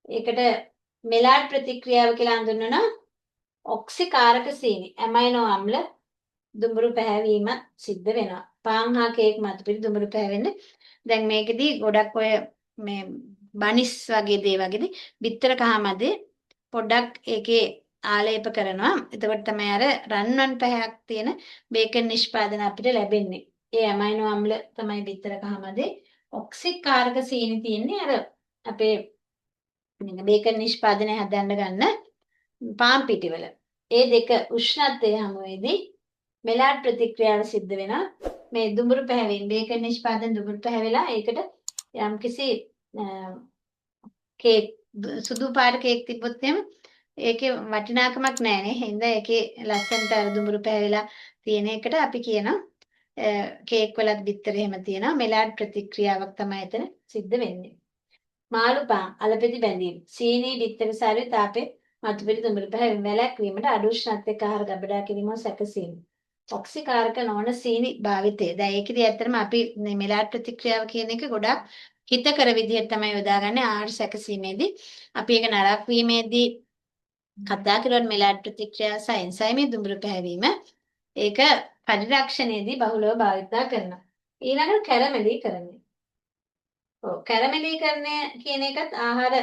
ඒකට මෙලාඩ් ප්‍රතික්‍රියාව කියලා හඳුන්වනවා. ඔක්සිකාරක සීනි ඇමයිනෝ අම්ල දුඹුරු පැහැවීම සිද්ධ වෙනවා. පාන් හා කේක් මත පිට දුඹුරු පැහැවෙන්නේ. දැන් මේකෙදී ගොඩක් ඔය මේ බනිස් වගේ දේ වගේදී බිත්තර කහ මැදේ පොඩ්ඩක් ඒකේ ආලේප කරනවා. එතකොට තමයි අර රන්වන් පැහැයක් තියෙන බේකන් නිෂ්පාදන අපිට ලැබෙන්නේ. ඒ ඇමයිනෝ අම්ල තමයි බිත්තර කහ මැදේ ඔක්සිකාරක සීනි තියෙන්නේ අර අපේ බේකන් නිෂ්පාදනය හදන්න ගන්න පාන් පිටිවල. ඒ දෙක උෂ්ණත්වයේ හමුවේදී මෙලාඩ් ප්‍රතික්‍රියාව සිද්ධ වෙනවා. මේ දුඹුරු පැහැවීම බේකන් නිෂ්පාදන දුඹුරු පැහැවිලා ඒකට යම්කිසි කේක් සුදු පාට කේක් තිබ්බොත් එහෙම ඒකේ වටිනාකමක් නැහැ නේ. හින්දා ඒකේ ලස්සනට අර දුඹුරු පැහැවිලා තියෙන එකට අපි කියනවා කේක් වලත් බිත්තර එහෙම තියෙනවා මෙලාඩ් ප්‍රතික්‍රියාවක් තමයි එතන සිද්ධ වෙන්නේ. මාළු පාන් අලපෙති බැඳීම සීනි බිත්තර සාරේ තාපේ මතුපිරි දුඹුරු පැහැවීම වැළැක්වීමට අඩු උෂ්ණත්වයක ආහාර ගබඩා කිරීම සැකසීම. ටොක්සිකාරක නොවන සීනි භාවිතය. දැන් ඒකෙදි ඇත්තටම අපි මේ මෙලාඩ් ප්‍රතික්‍රියාව කියන එක ගොඩක් හිතකර විදිහට තමයි යොදාගන්නේ ආහාර සැකසීමේදී. අපි ඒක නරක වීමේදී කතා කරුවත් මෙලාඩ් ප්‍රතික්‍රියාව සහ එන්සයිමේ දුඹුරු පැහැවීම ඒක පරිරක්ෂණයේදී බහුලව භාවිතා කරනවා. ඊළඟට කැරමලීකරණය. ඔව් කැරමලීකරණය කියන එකත් ආහාර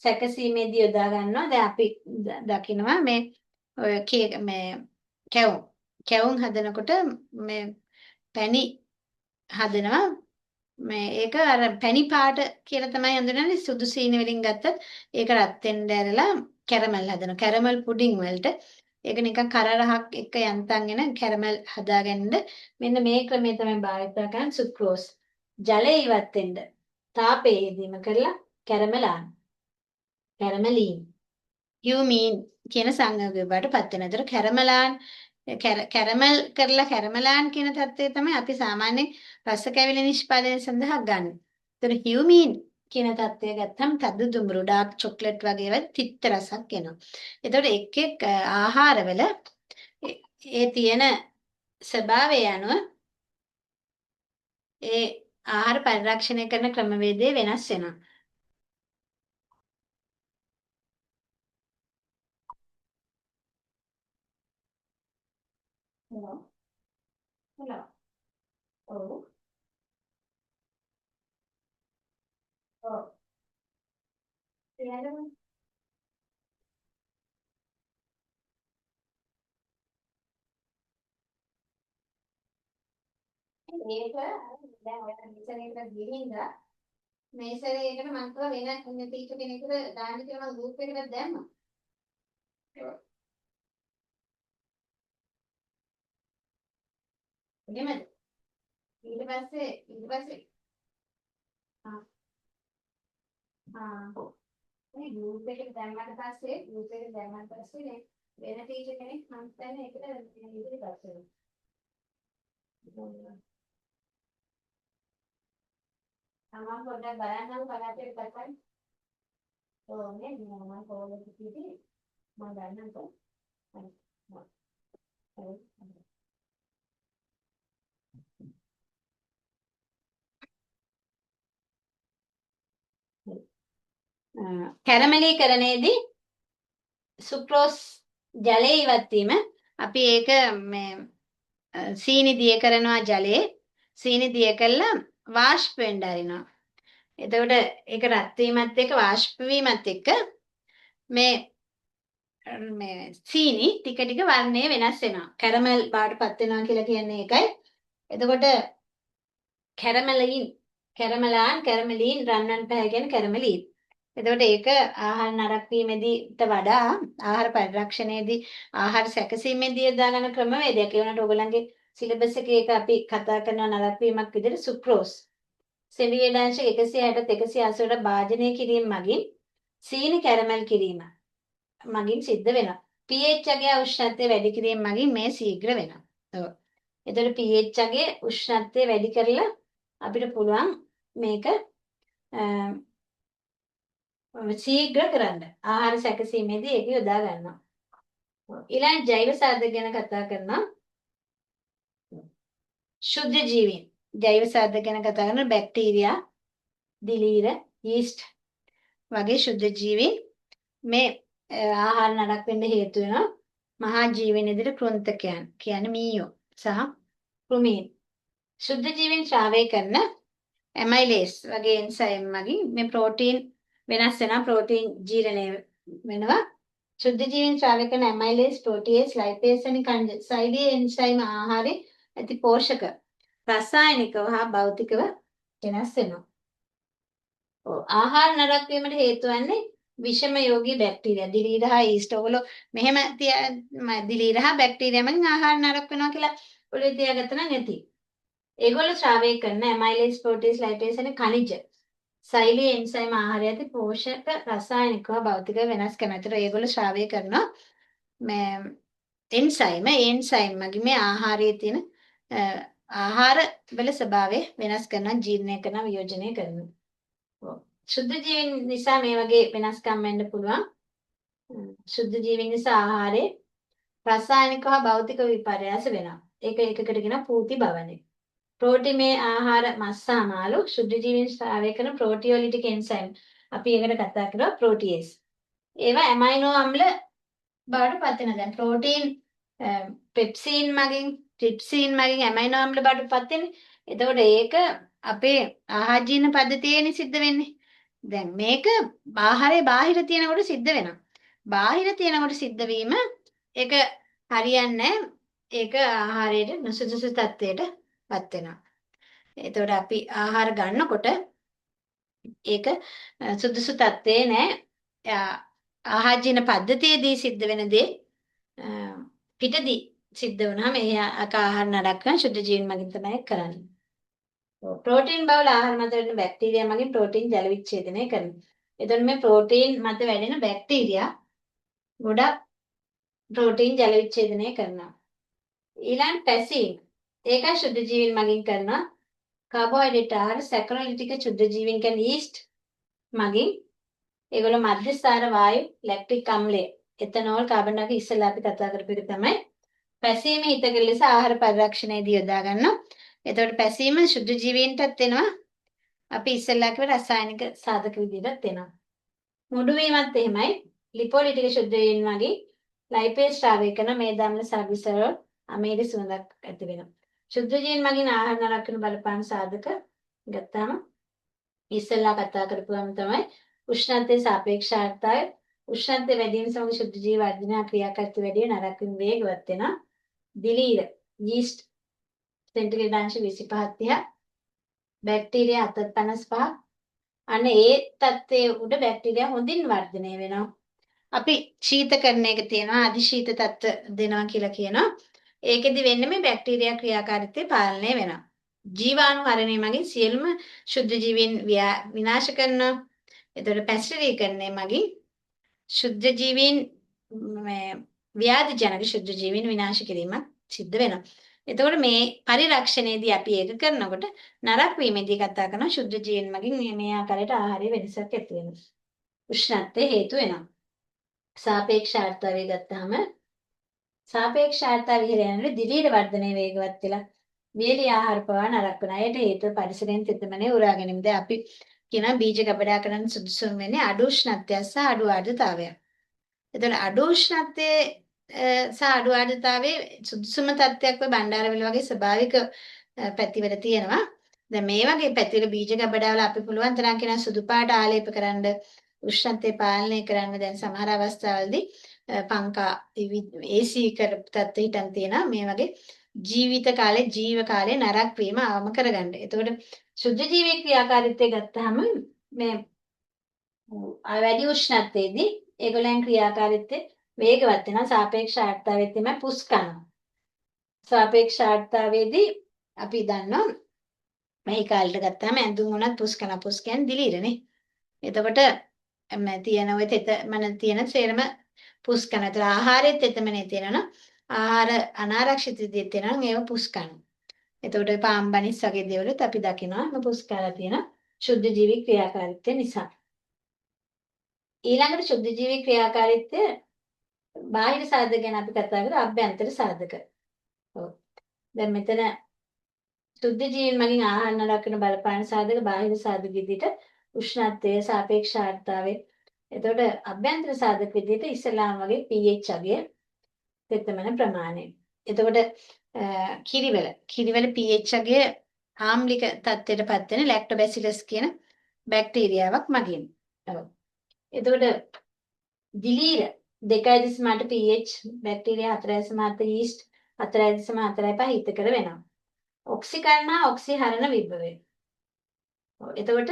සැකසීමේදී යොදා ගන්නවා. දැන් අපි දකිනවා මේ ඔය කේක් මේ කැවුම් හදනකොට මේ පැණි හදනවා මේ ඒක අර පැණි පාට කියලා තමයි හඳුනන්නේ සුදු සීනි වලින් ගත්තත් ඒක රත් වෙන්න ඇරලා කැරමල් හදනවා කැරමල් පුඩින් වලට ඒක නිකන් කරරහක් එක යන්තම් එන කැරමල් හදාගන්න මෙන්න මේ ක්‍රමය තමයි භාවිත කරන්නේ සුක්‍රෝස් ජලය ඉවත් වෙන්න තාපයේ යෙදීම කරලා කැරමලාන කැරමලීන් යුමීන් කියන සංයෝගය බවට පත් වෙන. ඒතර කැරමලාන් කැරමල් කරලා කැරමලාන් කියන தත්ත්වය තමයි අපි සාමාන්‍යයෙන් රස කැවිලි නිෂ්පාදනය සඳහා ගන්න. ඒතර හියුමින් කියන தත්ත්වය ගත්තම තද දුඹුරු ඩාර්ක් චොක්ලට් වගේ ඒවා තිත්ත රසක් එනවා. ඒතකොට එක් එක් ආහාරවල ඒ තියෙන ස්වභාවය අනුව ඒ ආහාර පරිරක්ෂණය කරන ක්‍රමවේදය වෙනස් වෙනවා. Hello. Oh. Oh. Hello. මේක දැන් ඔය මිසරේකට ගිහින්ද මේ සැරේකට මම කිව්වා වෙන ටීචර් කෙනෙකුට දාන්න කියලා මම ගෲප් එකකට දැම්මා. එහෙමද? ඊට පස්සේ ආ මේ ගෲප් එකට දැම්මට පස්සේ නේ වෙන ටීචර් කෙනෙක් මම හිතන්නේ ඒකට ඉදිරිපත් වෙනවා. තමන් පොඩ්ඩක් බලන්නම පළාතේ පැත්තෙන්. ඔව් නේ මම කොහොමද කිව්වේ? මම ගන්නම්කෝ. කැරමලීකරණයේදී සුක්‍රෝස් ජලයේ ඉවත් වීම අපි ඒක මේ සීනි දිය කරනවා ජලයේ සීනි දිය කළා වාෂ්ප වෙන්න ආරිනවා. එතකොට ඒක රත් වීමත් එක්ක වාෂ්ප වීමත් එක්ක මේ සීනි ටික ටික වර්ණය වෙනස් වෙනවා. කැරමල් බාටපත් වෙනවා කියලා කියන්නේ ඒකයි. එතකොට කැරමලීන් රන්වන් පැහැ කියන කැරමලීන්. එතකොට ඒක ආහාර නරක වීමේදීට වඩා ආහාර පරිරක්ෂණයේදී ආහාර සැකසීමේදී යොදාගන්න ක්‍රමවේදයක්. ඒ වුණාට ඔයගලන්ගේ සිලබස් එකේ ඒක අපි කතා කරන නරක වීමක් විදිහට සුක්‍රෝස් සෙඩියඩාංශ 160 180ට භාජනය කිරීම මගින් සීනි කැරමල් කිරීම මගින් සිද්ධ වෙනවා. pH අගය උෂ්ණත්වය වැඩි කිරීම මගින් මේ ශීඝ්‍ර වෙනවා. ඔව්. එතකොට pH අගය උෂ්ණත්වය වැඩි කරලා අපිට පුළුවන් මේක ශීඝ්‍ර කරන්න. ආහාර සැකසීමේදී ඒක යොදා ගන්නවා. ඊළඟ ජෛව සාධක ගැන කතා කරනවා. ශුද්ධ ජීවීන්. ජෛව සාධක ගැන කතා කරන බැක්ටීරියා, දිලීර, යීස්ට් වගේ ශුද්ධ ජීවීන් මේ ආහාර නරක වෙන්න හේතු වෙනවා. මහා ජීවීන් විදිහට කෘන්තකයන් කියන්නේ මීයෝ සහ කෘමීන්. ශුද්ධ ජීවීන් ශ්‍රාවය කරන ඇමයිලේස් වගේ එන්සයිම් මගින් මේ ප්‍රෝටීන් වෙනස් වෙනවා ප්‍රෝටීන් ජීර්ණය වෙනවා ශුද්ධ ජීවීන් ශ්‍රාවය කරන ඇමයිලේස් ප්‍රෝටියේස් ලයිපේස් වැනි සයිඩී එන්සයිම් ආහාරයේ ඇති පෝෂක රසායනිකව හා භෞතිකව වෙනස් වෙනවා. ආහාර නරක වීමට හේතු වන්නේ විෂම යෝගී බැක්ටීරියා දිලීර හා ඊස්ට් ඔයගොල්ලෝ මෙහෙම දිලීර හා බැක්ටීරියා මගින් ආහාර නරක වෙනවා කියලා ඔළුවේ තියාගත්තා නම් ඇති. ඒගොල්ලෝ ශ්‍රාවය කරන ඇමයිලේස් ප්‍රෝටීස් ලයිපේස් යන khනිජ සෛලී එන්සයිම් ආහාරය ඇති පෝෂක රසායනික හා භෞතික වෙනස් කරන අතර ඒගොල්ලෝ ශ්‍රාවය කරනවා මේ එන්සයිම් මගින් මේ ආහාරයේ තියෙන ආහාර වල ස්වභාවය වෙනස් කරනවා ජීර්ණය කරනවා වියෝජනය කරනවා. ශුද්ධ ජීවීන් නිසා මේ වගේ වෙනස්කම් වෙන්න පුළුවන්. ශුද්ධ ජීවීන් නිසා ආහාරයේ රසායනික හා භෞතික විපර්යාස වෙනවා. ඒක එකකට කියන පූති භවණය. ප්‍රෝටීමේ ආහාර මස්සා මාළු ශුද්ධ ජීවීන් ස්‍රාවය කරන ප්‍රෝටියොලිටික් එන්සයිම්. අපි ඒකට කතා කරනවා ප්‍රෝටියේස්. ඒවා ඇමයිනෝ අම්ල බවට පත් වෙනවා. දැන් ප්‍රෝටීන් පෙප්සින් මගින් ට්‍රිප්සින් මගින් ඇමයිනෝ අම්ල බවට පත් වෙන්නේ. එතකොට ඒක අපේ ආහාර ජීර්ණ පද්ධතියේනේ සිද්ධ වෙන්නේ. දැන් මේක ආහාරයේ බාහිර තියෙනකොට සිද්ධ වෙනවා. බාහිර තියෙනකොට සිද්ධ වීම ඒක හරියන්නේ ඒක ආහාරයේ නුසුදුසු තත්ත්වයට පත් වෙනවා. එතකොට අපි ආහාර ගන්නකොට ඒක සුදුසු තත්ත්වේ නෑ. ආහාර ජීර්ණ පද්ධතියේදී සිද්ධ වෙන දේ පිටදී සිද්ධ වුණාම ඒ ආහාර නරකන ශුද්ධ ජීවීන් මගින් තමයි කරන්නේ. ප්‍රෝටීන් බහුල ආහාර මත වැඩෙන බැක්ටීරියා මගින් ප්‍රෝටීන් ජල විච්ඡේදනය කරනවා. එතකොට මේ ප්‍රෝටීන් මත වැඩෙන බැක්ටීරියා ගොඩක් ප්‍රෝටීන් ජල විච්ඡේදනය කරනවා. ඊළඟ පැසීන් ඒක ශුද්ධ ජීවීන් මගින් කරනවා. කාබෝහයිඩ්‍රේට් ආහාර සැකරොලිටික ශුද්ධ ජීවීන් කියන්නේ ඊස්ට් මගින් ඒගොල්ලෝ මධ්‍යස්ථාර වායු ලැක්ටික් අම්ලය එතනෝල් කාබන් ඩයොක්සයිඩ් ඉස්සෙල්ලා අපි කතා කරපු එක තමයි පැසීමේ හිතකල ලෙස ආහාර පරිරක්ෂණයේදී යොදා ගන්නවා. එතකොට පැසීම ශුද්ධ ජීවීන්ටත් වෙනවා. අපි ඉස්සෙල්ලා කිව්ව රසායනික සාධක විදිහටත් වෙනවා. මුඩු වීමත් එහෙමයි. ලිපෝලිටික ශුද්ධ ජීවීන් වගේ ලයිපේස් ශ්‍රාවය කරන මේදාම්ල සාග්ලිසරෝල් අමේරි සුවඳක් ඇති වෙනවා. ශුද්ධ ජීවීන් මගින් ආහාර නරක කරන බලපාන සාධක ගත්තාම ඉස්සෙල්ලා කතා කරපුවම තමයි උෂ්ණත්වයේ සාපේක්ෂතාවය. උෂ්ණත්වය වැඩි වීම සමග ශුද්ධ ජීව වර්ධන ක්‍රියාකාරීත්වය වැඩි වෙන නරක වීම වේගවත් වෙනවා. දිලීර යීස්ට් සෙන්ටිග්‍රේඩ් අංශ 25 බැක්ටීරියා 755 අන්න ඒ තත්ත්වයේ උඩ බැක්ටීරියා හොඳින් වර්ධනය වෙනවා. අපි ශීතකරණයක තියෙනවා අධිශීත තත්ත්ව දෙනවා කියලා කියනවා. ඒකෙදි වෙන්නේ මේ බැක්ටීරියා ක්‍රියාකාරීත්වය පාලනය වෙනවා. ජීවාණු හරණය මගින් සියලුම ශුද්ධ ජීවීන් විනාශ කරනවා. එතකොට පැස්ටරීකරණය මගින් ශුද්ධ ජීවීන් ව්‍යාධි ජනක ශුද්ධ ජීවීන් විනාශ කිරීමක් සිද්ධ වෙනවා. එතකොට මේ පරිරක්ෂණයේදී අපි ඒක කරනකොට නරක වීමේදී කතා කරන ශුද්ධ ජීවීන් මගින් මේ ආකාරයට ආහාරයේ වෙනසක් ඇති වෙනවා. උෂ්ණත්වයේ හේතු වෙනවා. සාපේක්ෂාර්ථය ගත්තාම සාපේක්ෂාර්ථය විහෙරයන්වල දිලීර වර්ධනය වේගවත් වෙලා වියලි ආහාර පවා නරක වෙනවා. ඒට හේතුව පරිසරයෙන් තෙතමනේ උරා ගැනීමද අපි කියන බීජ ගබඩා කරන්න සුදුසුම වෙන්නේ අඩු උෂ්ණත්වය සහ අඩු ආර්ද්‍රතාවය. එතකොට අඩු උෂ්ණත්වයේ සහ අඩු ආර්ද්‍රතාවයේ සුදුසුම තත්ත්වයක් වෙ බණ්ඩාරවල වගේ ස්වභාවික පැතිවල තියෙනවා. දැන් මේ වගේ පැතිවල බීජ ගබඩාවල අපි පුළුවන් තරම් කියන සුදු පාට ආලේප කරන්න උෂ්ණත්වය පාලනය කරන්න දැන් සමහර අවස්ථාවලදී පංකා AC කර තත්ත්වෙ හිටන් තියෙනවා මේ වගේ ජීවිත කාලේ ජීව කාලේ නරක වීම අවම කරගන්න. එතකොට ශුද්ධ ජීවී ක්‍රියාකාරීත්වය ගත්තාම මේ වැඩි උෂ්ණත්වයේදී ඒගොල්ලන් ක්‍රියාකාරීත්වය වේගවත් වෙනවා. සාපේක්ෂ ආර්ද්‍රතාවයේ තමයි පුස් කරනවා. සාපේක්ෂ ආර්ද්‍රතාවයේදී අපි දන්නවා මේ කාලෙට ගත්තාම ඇඳුම් උනත් පුස් කරන පුස් කියන්නේ දිලීරනේ. එතකොට තියෙන ඔය තෙතමන තියෙන සේරම පුස් කරන. ඒතර ආහාරයේත් තෙතමනේ තියෙනවා. ආහාර අනාරක්ෂිත විදිහට තියෙනවා ඒව පුස් කරනවා. එතකොට පාම්බනිස් වගේ දේවලුත් අපි දකිනවා මේ පුස් කරලා තියෙන ශුද්ධ ජීවී ක්‍රියාකාරීත්වය නිසා. ඊළඟට ශුද්ධ ජීවී ක්‍රියාකාරීත්වය බාහිර සාධක ගැන අපි කතා කරලා අභ්‍යන්තර සාධක. ඔව්. දැන් මෙතන ශුද්ධ ජීවීන් මගින් ආහාර නරක කරන බලපාන සාධක බාහිර සාධක විදිහට උෂ්ණත්වය සාපේක්ෂ ආර්ද්‍රතාවය. එතකොට අභ්‍යන්තර සාධක විදිහට ඉස්සලාම වගේ pH අගය තෙතමන ප්‍රමාණය. එතකොට කිරිවල pH අගය ආම්ලික තත්ත්වයටපත් වෙන ලැක්ටෝබැසිලස් කියන බැක්ටීරියාවක් මගින්. ඔව්. එතකොට දිලීර 2.8 pH බැක්ටීරියා 4.8 යීස්ට් 4.4 හිතකර වෙනවා. ඔක්සිකරණ ඔක්සිහරණ විභවය. එතකොට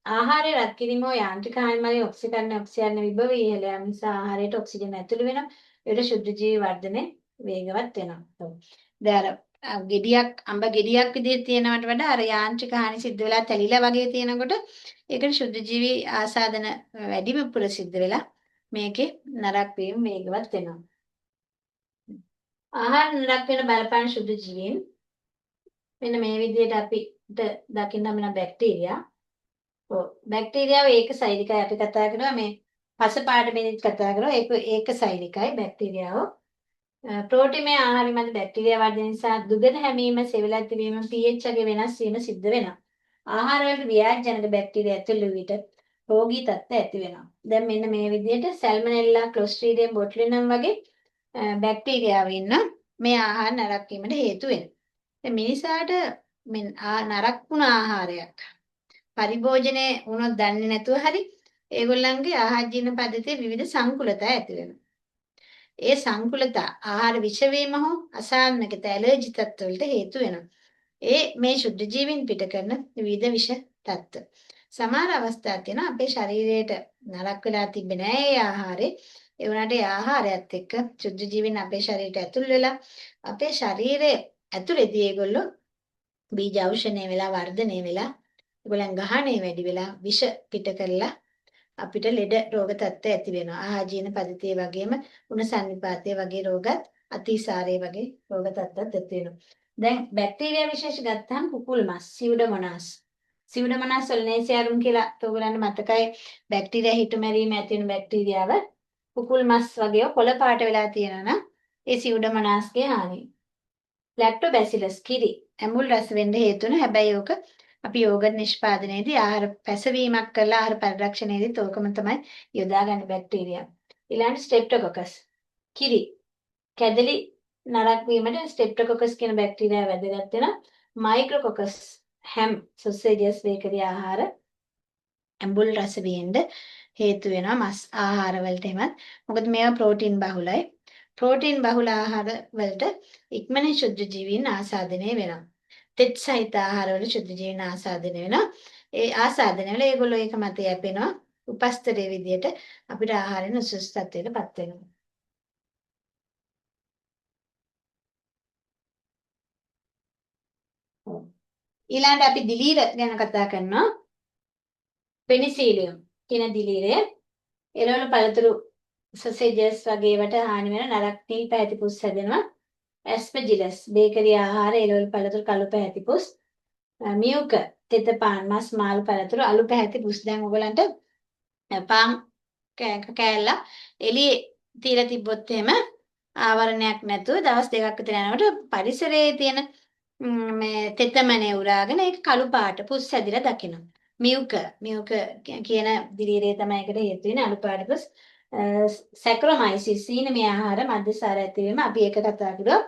ආහාරය රත් කිරීම හෝ යාන්ත්‍රික හානිමයි ඔක්සිකරණ විභව ඉහළ යාම නිසා ආහාරයට ඔක්සිජන් ඇතුළු වෙනවා. ඒකට ශුද්ධ ජීවි වර්ධනය වේගවත් වෙනවා. දැන් අර අඹ ගෙඩියක් විදිහට තියෙනවට වඩා අර යාන්ත්‍රික හානි සිද්ධ වෙලා තැලිලා වගේ තියෙනකොට ඒකට ශුද්ධ ජීවි ආසාදන වැඩිම ප්‍රසිද්ධ වෙලා මේකේ නරක් වීම වේගවත් වෙනවා. ආහාර නරක් වෙන බලපාන ශුද්ධ ජීවීන් මෙන්න මේ විදිහට අපිට දකින්න වෙන බැක්ටීරියා. ඔව් බැක්ටීරියාව ඒකසෛලිකයි අපි කතා කරනවා මේ පස පාට මෙදිත් කතා කරනවා ඒකසෛලිකයි බැක්ටීරියාව. ප්‍රෝටීමේ ආහාරය මත බැක්ටීරියා වර්ධනය නිසා දුගඳ හැමීම, සෙවලත් වීම, pH එක වෙනස් වීම සිද්ධ වෙනවා. ආහාර වලට ව්‍යාජනක බැක්ටීරියා ඇතුළු විට රෝගී තත්ත්ව ඇති වෙනවා. දැන් මෙන්න මේ විදිහට සැල්මනෙල්ලා, ක්ලොස්ට්‍රීඩියම් බොටුලිනම් වගේ බැක්ටීරියාව ඉන්න මේ ආහාර නරක වීමට හේතු වෙනවා. දැන් මිනිසාට නරක වුණ ආහාරයක් පරිභෝජනය වුණොත් දන්නේ නැතුව හරි ඒගොල්ලන්ගේ ආහාර ජීර්ණ පද්ධතියේ විවිධ සංකුලතා ඇති වෙනවා. ඒ සංකුලතා ආහාර විෂ වීම හෝ අසාධ්‍යකත ඇලර්ජි තත්ත්වවලට හේතු වෙනවා. මේ ශුද්ධ ජීවීන් පිට කරන විවිධ විෂ තත්ත්ව. සමහර අවස්ථා තියෙනවා අපේ ශරීරයට නරක වෙලා තිබෙන්නේ නැහැ ඒ ආහාරේ. ඒ වුණාට ඒ ආහාරයත් එක්ක ශුද්ධ ජීවීන් අපේ ශරීරයට ඇතුල් වෙලා අපේ ශරීරයේ ඇතුළේදී ඒගොල්ලෝ බීජ අවශ්‍යණය වෙලා වර්ධනය වෙලා ඒගොල්ලන් ගහණය වැඩි වෙලා විෂ පිට කරලා අපිට ලෙඩ රෝග තත්ත්ව ඇති වෙනවා. ආහාර ජීර්ණ පද්ධතිය වගේම උණ සන්නිපාතය වගේ රෝගත් අතිසාරය වගේ රෝග තත්ත්වත් ඇති වෙනවා. දැන් බැක්ටීරියා විශේෂ ගත්තාම කුකුල් මස් සිවුඩමනාස් සොල්නේසියාරුම් කියලා ඔයගොල්ලන්ට මතකයි බැක්ටීරියා හිටුමැරීම ඇති වෙන බැක්ටීරියාව කුකුල් මස් වගේ කොළ පාට වෙලා තියෙනවා නම් ඒ සිවුඩමනාස්ගේ හානිය. ලැක්ටෝබැසිලස් කිරි ඇඹුල් රස වෙන්න හේතු වෙන හැබැයි ඕක අපි යෝගට් නිෂ්පාදනයේදී ආහාර පැසවීමක් කරලා ආහාර පරිරක්ෂණයේදී තෝකම තමයි යොදාගන්නේ බැක්ටීරියා. ඊළඟට ස්ට්‍රෙප්ටොකොකස් කිරි කැදලි නරක් වීමට ස්ට්‍රෙප්ටොකොකස් කියන බැක්ටීරියා වැදගත් වෙනවා. මයික්‍රොකොකස් හැම් සොසේජස් බේකරි ආහාර ඇඹුල් රස වෙන්න හේතු වෙනවා මස් ආහාර වලට එමත්. මොකද මේවා ප්‍රෝටීන් බහුලයි. ප්‍රෝටීන් බහුල ආහාර වලට ඉක්මනින් ශුද්ධ ජීවීන් ආසාදනය වෙනවා. තෙත් සහිත ආහාර වල ශුද්ධ ජීවීන් ආසාදනය වෙනවා. ඒ ආසාදනය වල ඒගොල්ලෝ ඒක මත යැපෙනවා. උපස්තරයේ විදියට අපිට ආහාරයෙන් උසස් තත්ත්වයකටපත් වෙනවා. ඊළඟට අපි දිලීර ගැන කතා කරනවා. පෙනිසිලියම් කියන දිලීරය එළවලු පළතුරු සොසේජස් වගේ වට හානි වෙන නරක නිල් පැහැති පුස් හැදෙනවා. ඇස්පර්ජිලස් බේකරි ආහාර එළවලු පළතුරු කළු පැහැති පුස් මියුක තෙත පාන් මස් මාළු පළතුරු අලු පැහැති පුස්. දැන් ඔයගලන්ට පාන් කෑල්ල එළියේ තියලා තිබ්බොත් එහෙම ආවරණයක් නැතුව දවස් දෙකක් විතර යනකොට පරිසරයේ තියෙන මේ තෙතමනේ උරාගෙන ඒක කළු පාට පුස් හැදිලා දකිනවා. මියුක කියන දිලීරේ තමයි ඒකට හේතු වෙන්නේ අලු පාට පුස්. සැක්‍රොමයිසිස් සීනමය ආහාර මධ්‍යසාර ඇතිවීම අපි ඒක කතා කරුවා.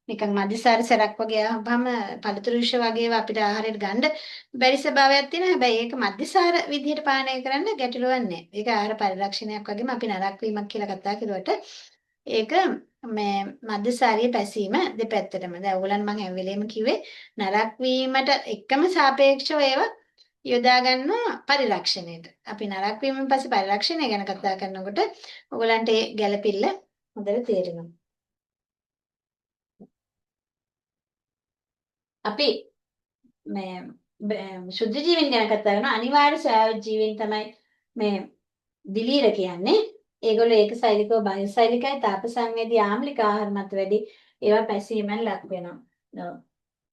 නිකන් මධ්‍යසාර සරක් වගේ ආවම පළතුරු විෂ වගේ ඒවා අපිට ආහාරයට ගන්න බැරි ස්වභාවයක් තියෙනවා. හැබැයි ඒක මධ්‍යසාර විදිහට පානය කරන්න ගැටලුවක් නැහැ. ඒක ආහාර පරිරක්ෂණයක් වගේම අපි නරක වීමක් කියලා කතා කරුවට ඒක මේ මධ්‍යසාරීය පැසීම දෙපැත්තටම. දැන් ඕගොල්ලන් මම හැම වෙලේම කිව්වේ නරක වීමට එකම සාපේක්ෂව ඒවා යොදා ගන්නවා පරිරක්ෂණයට. අපි නරක වීමෙන් පස්සේ පරිරක්ෂණය ගැන කතා කරනකොට ඔයගලන්ට ඒ ගැළපිල්ල හොඳට තේරෙනවා. අපි මේ ශුද්ධ ජීවීන් ගැන කතා කරනවා. අනිවාර්ය ස්වභාවික ජීවීන් තමයි මේ දිලීර කියන්නේ. ඒගොල්ලෝ ඒකසෛලිකව බයසෛලිකයි තාප සංවේදී ආම්ලික ආහාර මත වැඩි ඒවා පැසීමෙන් ලක් වෙනවා.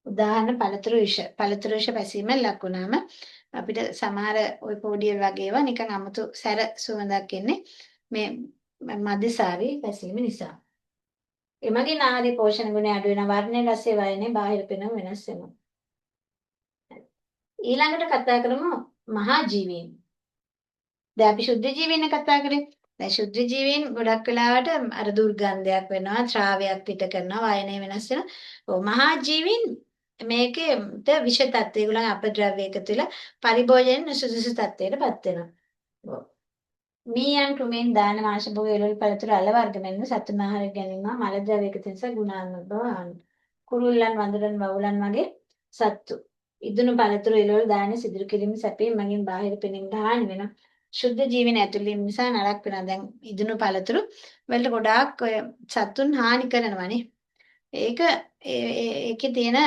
උදාහරණ පළතුරු විෂ පැසීමෙන් ලක් වුණාම අපිට සමහර ওই පොඩියල් වගේ ඒවා නිකන් අමුතු සැර සුවඳක් එන්නේ මේ මධ්‍යසාරී පැසීම නිසා. එමගින් ආහාරයේ පෝෂණ ගුණය අඩු වෙනවා. වර්ණයේ රසයේ වයනේ බාහිර පෙනුම වෙනස් වෙනවා. ඊළඟට කතා කරමු මහා ජීවීන්. දැන් අපි ශුද්ධ ජීවීන් කතා කරේ. දැන් ශුද්ධ ජීවීන් ගොඩක් වෙලාවට අර දුර්ගන්ධයක් වෙනවා, ශ්‍රාවයක් පිට කරනවා, වයනේ වෙනස් වෙනවා. ඔව් මහා ජීවීන් මේකේට විෂ තත්ත්වය ඒගොල්ලන් අපද්‍රව්‍ය එකතු වෙලා පරිභෝජන නුසුදුසු තත්ත්වයකටපත් වෙනවා. ඔව්. මීයන් ක්‍රමෙන් දාන මාංශ භෝග එළවලු පළතුරු අල වර්ග මෙන්ම සතුන් ආහාර ගැනීම මල ද්‍රව්‍ය එකතු නිසා ගුණාත්මක බව ආන. කුරුල්ලන් වඳුරන් වවුලන් වගේ සත්තු ඉදුණු පළතුරු එළවලු දාන සිදුරු කිරීම සැපීම මගින් බාහිර පෙනීමට හානි වෙනවා. ශුද්ධ ජීවන ඇතුළේ නිසා නරක වෙනවා. දැන් ඉදුණු පළතුරු වලට ගොඩාක් ඔය සතුන් හානි කරනවානේ. ඒක ඒකේ තියෙන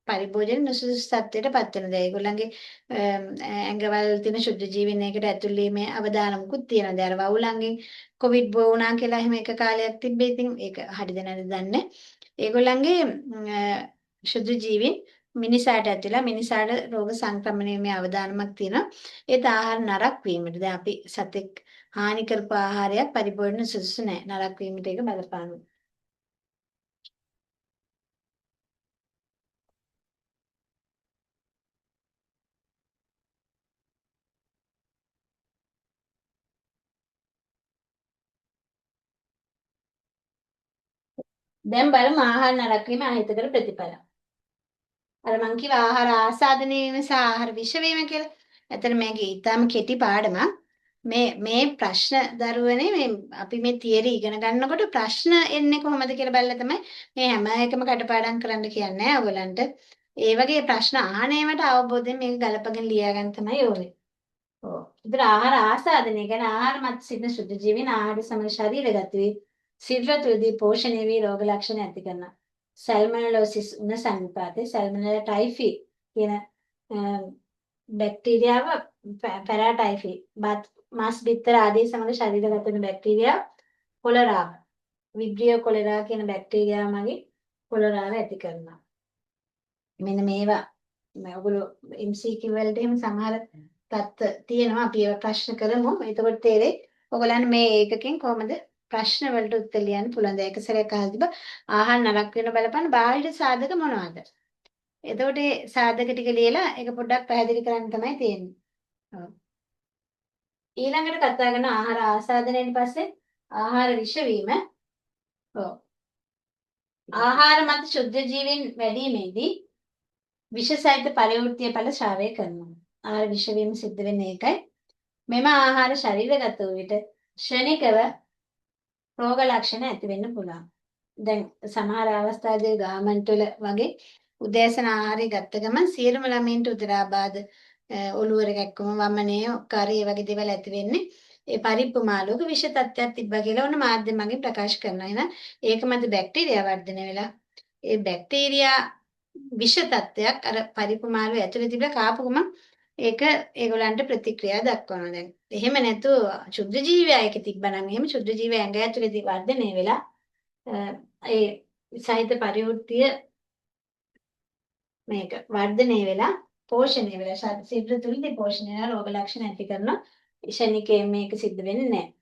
පරිභෝජන නුසුදුසු තත්ත්වයට පත් වෙනවා. ඒගොල්ලන්ගේ ඇඟවල තියෙන ශුද්ධ ජීවනයකට ඇතුල් වීමේ අවදානමකුත් තියෙනවා. දැන් අර වවුලන්ගෙන් කොවිඩ් බෝ වුණා කියලා එහෙම එක කාලයක් තිබ්බේ. ඉතින් ඒක හරිද නැද්ද දන්නේ නැහැ. ඒගොල්ලන්ගේ ශුද්ධ ජීවීන් මිනිසාට ඇතුළේ මිනිසාට රෝග සංක්‍රමණයේ අවදානමක් තියෙනවා. ඒත් ආහාර නරක වීමට දැන් අපි සතෙක් හානි කරපු ආහාරයක් පරිභෝජන සුදුසු නැහැ. නරක වීමට ඒක බලපානවා. දැන් බලමු ආහාර නරක වීම අහිතකර ප්‍රතිඵල. අර මං කිව්ව ආහාර ආසාදනය වීම සහ ආහාර විෂ වීම කියලා. ඇත්තට මේකේ ඊටාම කෙටි පාඩමක්. මේ ප්‍රශ්න දරුවනේ මේ අපි මේ තියරි ඉගෙන ගන්නකොට ප්‍රශ්න එන්නේ කොහොමද කියලා බලලා තමයි මේ හැම එකම කටපාඩම් කරන්න කියන්නේ ඔයගලන්ට. ඒ වගේ ප්‍රශ්න අහන ඒවාට අවබෝධයෙන් මේක ගලපගෙන ලියා ගන්න තමයි ඕනේ. ඔව්. ඉතින් ආහාර ආසාදනය ගැන ආහාර මත සිටින ශුද්ධ ජීවීන් ආහාර සමග ශරීරගත වී සිරුරතුලදී පෝෂණය වී රෝග ලක්ෂණ ඇති කරනවා. සල්මනලෝසිස් උණ සංපාතේ සල්මනලා ටයිෆි කියන බැක්ටීරියාව පැරාටයිෆි බත් මාස් බිත්තර ආදී සමග ශරීරගත වෙන බැක්ටීරියා කොලරා විබ්‍රියෝ කොලරා කියන බැක්ටීරියාව මගින් කොලරාව ඇති කරනවා. මෙන්න මේවා ඔයගොල්ලෝ MCQ වලට එහෙම සමහර තත්ත්ව තියෙනවා අපි ඒවා ප්‍රශ්න කරමු. එතකොට තේරෙයි ඔයගොල්ලන් මේ ඒකකින් කොහොමද ප්‍රශ්න වලට උත්තර ලියන්න පුළුවන්. දැන් එක සැරයක් අහලා තිබ්බා ආහාර නරක වෙන බලපන්න බාහිර සාධක මොනවද? එතකොට ඒ සාධක ටික ලියලා ඒක පොඩ්ඩක් පැහැදිලි කරන්න තමයි තියෙන්නේ. ඔව්. ඊළඟට කතා කරන ආහාර ආසාදනයෙන් පස්සේ ආහාර විෂ වීම. ඔව්. ආහාර මත ශුද්ධ ජීවීන් වැඩිීමේදී විෂසහිත පරිවෘත්තීය ඵල ශ්‍රාවය කරනවා. ආහාර විෂ වීම සිද්ධ වෙන්නේ ඒකයි. මෙම ආහාර ශරීරගත වූ විට ක්ෂණිකව රෝග ලක්ෂණ ඇති වෙන්න පුළුවන්. දැන් සමහර අවස්ථාවේදී ගාමන්ට් වල වගේ උදෑසන ආහාරය ගත්ත ගමන් සියලුම ළමයින්ට උදරාබාධ ඔළුවර කැක්කම වමනේ ඔක්කාරී වගේ දේවල් ඇති වෙන්නේ ඒ පරිප්පු මාළුවක විෂ තත්ත්වයක් තිබ්බා කියලා ඔන්න මාධ්‍ය මගින් ප්‍රකාශ කරනවා. එහෙනම් ඒක මත බැක්ටීරියා වර්ධනය වෙලා ඒ බැක්ටීරියා විෂ තත්ත්වයක් අර පරිප්පු මාළුවේ ඇතුලේ තිබිලා කාපු ගමන් ඒක ඒගොල්ලන්ට ප්‍රතික්‍රියා දක්වනවා. දැන් එහෙම නැතුව ශුද්ධ ජීවියා එක තිබ්බනම් එහෙම ශුද්ධ ජීවියා ඇඟ ඇතුලේදී වර්ධනය වෙලා ඒ සහිත පරිවෘත්තීය මේක වර්ධනය වෙලා පෝෂණය වෙලා ශරීර තුලදී පෝෂණය වෙන රෝග ලක්ෂණ ඇති කරන ක්ෂණිකයෙන් මේක සිද්ධ වෙන්නේ නැහැ.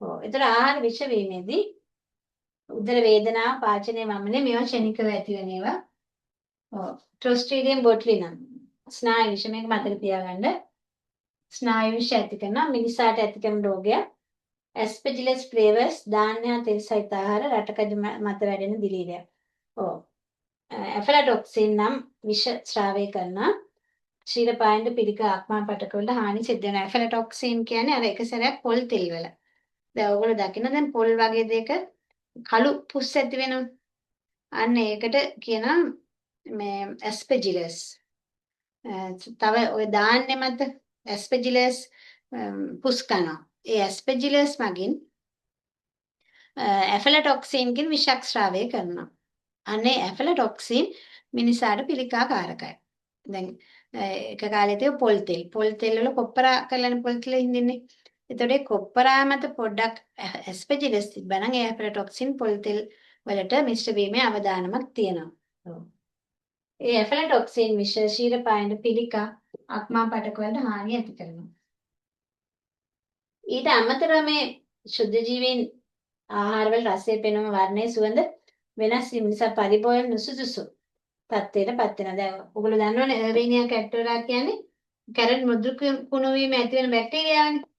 ඔව්. ඒතර ආහාර විෂ වීමේදී උදර වේදනාව පාචනය වමනේ මේවා ක්ෂණිකව ඇති වෙන ඒවා. ඔව්. ක්ලොස්ට්‍රීඩියම් බොටුලිනම් ස්නායු විෂ මේක මතක තියාගන්න. ස්නායු විෂ ඇති කරන මිනිසාට ඇති කරන රෝගය ඇස්පෙජිලස් ෆ්ලේවර්ස් ධාන්‍ය තෙල් සහිත ආහාර රටකජ මත වැඩෙන දිලීරය. ඔව්. ඇෆලටොක්සින් නම් විෂ ශ්‍රාවය කරන ශීලපායන පිළික ආත්මා පටකවල හානි සිද්ධ වෙනවා. ඇෆලටොක්සින් කියන්නේ අර එක සැරයක් පොල් තෙල් වල. දැන් ඔයගොල්ලෝ දකින්න දැන් පොල් වගේ දෙයක කළු පුස් ඇති වෙනවා. අන්න ඒකට කියනවා මේ ඇස්පෙජිලස්. තව ওই ධාන්‍ය මත ඇස්පෙජිලස් පුස් කරනවා. ඒ ඇස්පෙජිලස් මගින් ඇෆලටොක්සින් කියන විෂක් ශ්‍රාවය කරනවා. අනේ ඇෆලටොක්සින් මිනිසාට පිළිකාකාරකයි. දැන් එක කාලෙදී පොල් තෙල් වල කොප්පරා කරලානේ පොල් තෙල් හින්දින්නේ. එතකොට ඒ කොප්පරා මත පොඩ්ඩක් ඇස්පෙජිලස් තිබ්බනම් ඒ ඇෆලටොක්සින් පොල් තෙල් වලට මිශ්‍ර වීමේ අවදානමක් තියෙනවා. ඔව්. ඒ ඇෆලටොක්සින් විෂ ශීලපායන පිළිකා අක්මා පටක වලට හානිය ඇති කරනවා. ඊට අමතරව මේ ශුද්ධ ජීවීන් ආහාරවල රසය පෙනුම වර්ණය සුවඳ වෙනස් වීම නිසා පරිභෝජන නුසුදුසු තත්ත්වයට පත් වෙනවා. දැන් ඔයගොල්ලෝ දන්නවනේ එර්වීනියා කැක්ටෝරා කියන්නේ කැරට් මෘදු කුණු වීම ඇති වෙන බැක්ටීරියාවනේ.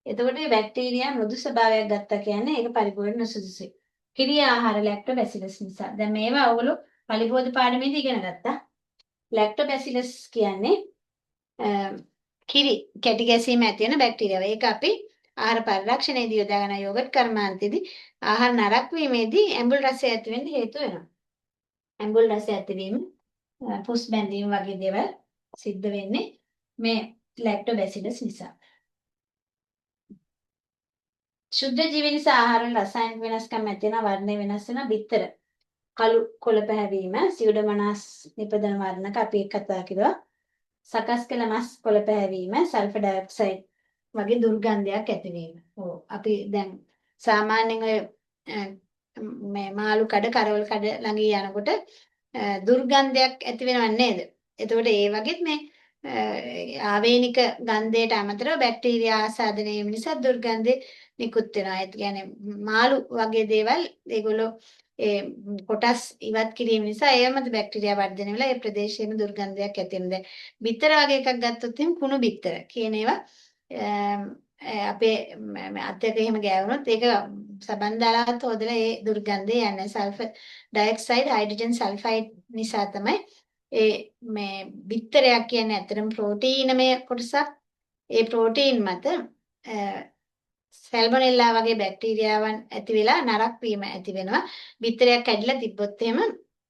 එතකොට මේ බැක්ටීරියා මෘදු ස්වභාවයක් ගත්තා කියන්නේ ඒක පරිභෝජන නුසුදුසුයි. කිරි ආහාර ලැක්ටෝබැසිලස් නිසා. දැන් මේවා ඔයගොල්ලෝ පරිභෝජ පාඩමේදී ඉගෙන ගත්තා. ලැක්ටෝබැසිලස් කියන්නේ කිරි කැටි ගැසීම ඇති වෙන බැක්ටීරියාව. ඒක අපි ආහාර පරිරක්ෂණයේදී යොදාගෙන යෝගට් කර්මාන්තයේදී ආහාර නරක වීමේදී ඇඹුල් රසය ඇති වෙන්න හේතු වෙනවා. ඇඹුල් රසය ඇතිවීම පුස් බැඳීම වගේ දේවල් සිද්ධ වෙන්නේ මේ ලැක්ටෝබැසිලස් නිසා. ශුද්ධ ජීවි නිසා ආහාර වල රසායනික වෙනස්කම් ඇති වෙන වර්ණය වෙනස් වෙන බිත්තර කළු කොළ පැහැවීම සියුඩමනස් නිපදවන වර්ණක අපි කතා කළා. සකස් කළ මස් කොළ පැහැවීම සල්ෆර් ඩයොක්සයිඩ් වගේ දුර්ගන්ධයක් ඇතිවීම. ඔව් අපි දැන් සාමාන්‍යයෙන් ඔය මේ මාළු කඩ කරවල කඩ ළඟ යනකොට දුර්ගන්ධයක් ඇති වෙනව නේද? එතකොට ඒ වගේත් මේ ආවේනික ගන්ධයට අමතරව බැක්ටීරියා ආසාදනය වීම නිසා දුර්ගන්ධය නිකුත් වෙනවා. ඒ කියන්නේ මාළු වගේ දේවල් ඒගොල්ලෝ ඒ කොටස් ඉවත් කිරීම නිසා ඒවමද බැක්ටීරියා වර්ධනය වෙලා ඒ ප්‍රදේශයේම දුර්ගන්ධයක් ඇති වෙනවා. දැන් බිත්තර වගේ එකක් ගත්තොත් එහෙනම් කුණු බිත්තර කියන ඒවා අපේ අතට එහෙම ගෑවුනොත් ඒක සබන් දාලාත් හොදලා ඒ දුර්ගන්ධය යන්නේ. සල්ෆර් ඩයොක්සයිඩ් හයිඩ්‍රජන් සල්ෆයිඩ් නිසා තමයි ඒ මේ බිත්තරයක් කියන්නේ ඇත්තටම ප්‍රෝටීනමය කොටසක්. ඒ ප්‍රෝටීන් මත සැල්මොනෙල්ලා වගේ බැක්ටීරියාවන් ඇති වෙලා නරක් වීම ඇති වෙනවා. බිත්තරයක් කැඩිලා තිබ්බොත් එහෙම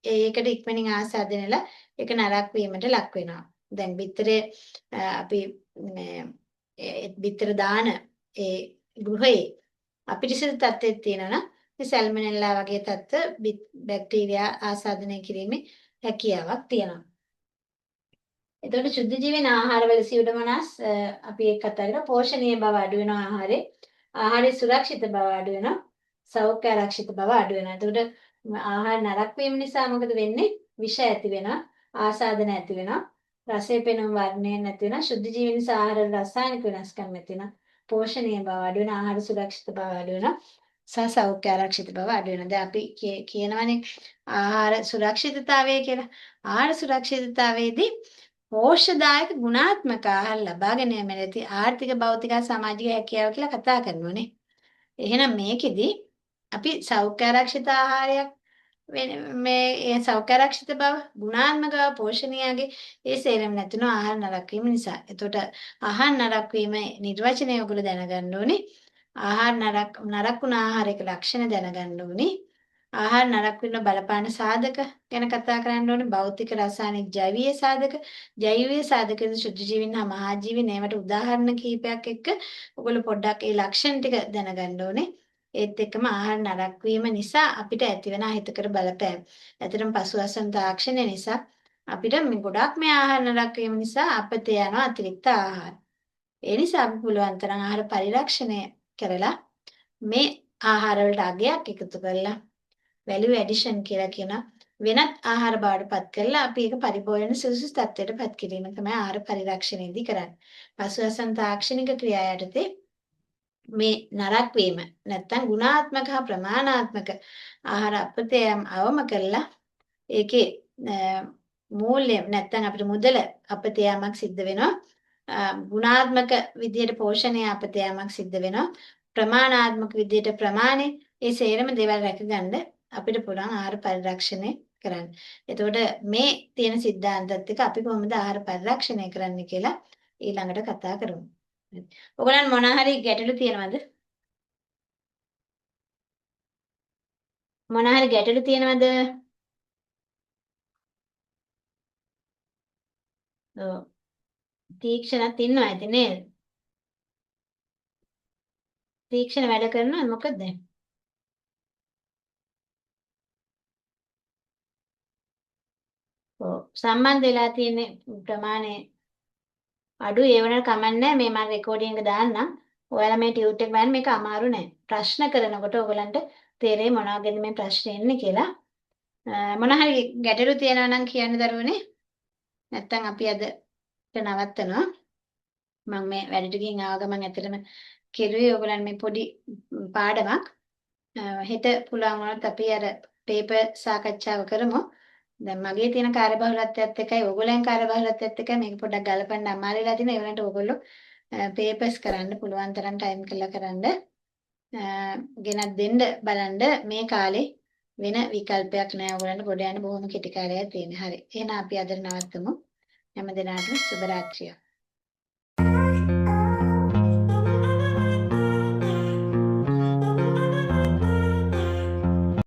ඒකට ඉක්මනින් ආසාදනය වෙලා ඒක නරක් වීමට ලක් වෙනවා. දැන් බිත්තරේ අපි බිත්තර දාන ඒ ගෘහයේ අපිරිසිදු තත්ත්වයක් තියෙනවා නම් මේ සැල්මොනෙල්ලා වගේ තත්ත්ව බැක්ටීරියා ආසාදනය කිරීමේ හැකියාවක් තියෙනවා. එතකොට ශුද්ධ ජීවන ආහාරවල සියුඩමනස් අපි ඒක කතා කරලා පෝෂණීය බව අඩු වෙන ආහාරේ ආහාරයේ සුරක්ෂිත බව අඩු වෙනවා. සෞඛ්‍ය ආරක්ෂිත බව අඩු වෙනවා. එතකොට ආහාර නරක වීම නිසා මොකද වෙන්නේ? විෂ ඇති වෙනවා, ආසාදන ඇති වෙනවා, රසය පෙනුම වර්ණය නැති වෙනවා, ශුද්ධ ජීවන නිසා ආහාර රසායනික වෙනස්කම් ඇති වෙනවා. පෝෂණීය බව අඩු වෙනවා, ආහාර සුරක්ෂිත බව අඩු වෙනවා. සෞඛ්‍ය ආරක්ෂිත බව අඩු වෙනවා. දැන් අපි කියනවානේ ආහාර සුරක්ෂිතතාවය කියලා. ආහාර සුරක්ෂිතතාවයේදී පෝෂ්‍යදායක ගුණාත්මක ආහාර ලබා ගැනීමේදී ආර්ථික භෞතික සමාජික හැකියාව කියලා කතා කරනෝනේ. එහෙනම් මේකෙදි අපි සෞඛ්‍ය ආරක්ෂිත ආහාරයක් මේ සෞඛ්‍ය ආරක්ෂිත බව ගුණාත්මක බව පෝෂණීයගේ ඒ සේරම නැතුණු ආහාර නරක වීම නිසා. එතකොට ආහාර නරක වීම නිර්වචනය ඔයගොල්ලෝ දැනගන්න ඕනේ. ආහාර නරක වුණ ආහාරයක ලක්ෂණ දැනගන්න ඕනේ. ආහාර නරක වෙන බලපාන සාධක ගැන කතා කරන්න ඕනේ. භෞතික රසායනික ජෛවීය සාධක. ජෛවීය සාධකද ශුද්ධ ජීවීන් හා මහා ජීවීන් ඒවට උදාහරණ කිහිපයක් එක්ක ඔයගොල්ලෝ පොඩ්ඩක් ඒ ලක්ෂණ ටික දැනගන්න ඕනේ. ඒත් එක්කම ආහාර නරක වීම නිසා අපිට ඇතිවන අහිතකර බලපෑම්. ඇත්තටම පසුඅසන තාක්ෂණය නිසා අපිට මේ ගොඩක් මේ ආහාර නරක වීම නිසා අපතේ යන අතිරික්ත ආහාර. ඒ නිසා අපි පුළුවන් තරම් ආහාර පරිරක්ෂණය කරලා මේ ආහාර වලට අගයක් එකතු කරලා value addition කියලා කියන වෙනත් ආහාර බවට පත් කරලා අපි ඒක පරිභෝජන සුදුසු තත්ත්වයට පත් කිරීම තමයි ආහාර පරිරක්ෂණයේදී කරන්නේ. පසුඅසන තාක්ෂණික ක්‍රියා යටතේ මේ නරක වීම නැත්තම් ගුණාත්මක හා ප්‍රමාණාත්මක ආහාර අපතේ අවම කරලා ඒකේ මූල්‍ය නැත්තම් අපිට මුදල අපතේ යමක් සිද්ධ වෙනවා. ගුණාත්මක විදියට පෝෂණය අපතේ යමක් සිද්ධ වෙනවා. ප්‍රමාණාත්මක විදියට ප්‍රමාණය ඒ සේරම දේවල් රැකගන්න අපිට පුළුවන් ආහාර පරිරක්ෂණය කරන්න. එතකොට මේ තියෙන સિદ્ધාන්තත් එක්ක අපි කොහොමද ආහාර පරිරක්ෂණය කරන්න කියලා ඊළඟට කතා කරමු. ඔයගලන් මොන හරි ගැටලු තියෙනවද? මොන හරි ගැටලු තියෙනවද? ඔව්. තීක්ෂණත් ඉන්නවා ඇති නේද? තීක්ෂණ වැඩ කරනවද මොකද? ඔව්. සම්බන්ධ වෙලා තියෙන ප්‍රමාණය අඩු ඒ වුණාට කමන්නේ මේ මම රෙකෝඩින් එක දාන්නම්. ඔයාලා මේ ටියුට් එක බලන්න මේක අමාරු නෑ. ප්‍රශ්න කරනකොට ඔයගලන්ට තේරෙයි මොනවද මේ ප්‍රශ්නේ එන්නේ කියලා. මොන හරි ගැටලු තියෙනවා නම් කියන්න දරුවනේ. නැත්තම් අපි අද නවත්තනවා. මම මේ වැඩ ටිකකින් ආව ගමන් ඇත්තටම කෙරුවේ ඔයගලන් මේ පොඩි පාඩමක්. හෙට පුළුවන් වුණොත් අපි අර පේපර් සාකච්ඡාව කරමු. දැන් මගේ තියෙන කාර්යබහුලත්වයත් එක්කයි ඔයගොල්ලන් කාර්යබහුලත්වයත් එක්කයි මේක පොඩ්ඩක් ගලපන්න අමාරු වෙලා තියෙනවා. ඒ වුණාට ඔයගොල්ලෝ පේපර්ස් කරන්න පුළුවන් තරම් ටයිම් කරලා කරන්න ගෙනත් දෙන්න බලන්න මේ කාලේ වෙන විකල්පයක් නෑ ඔයගොල්ලන්ට ගොඩ යන්න බොහොම කෙටි කාලයක් තියෙන. හරි. එහෙනම් අපි අද නවත්තමු. හැම දිනකටම සුබ රාත්‍රියක්.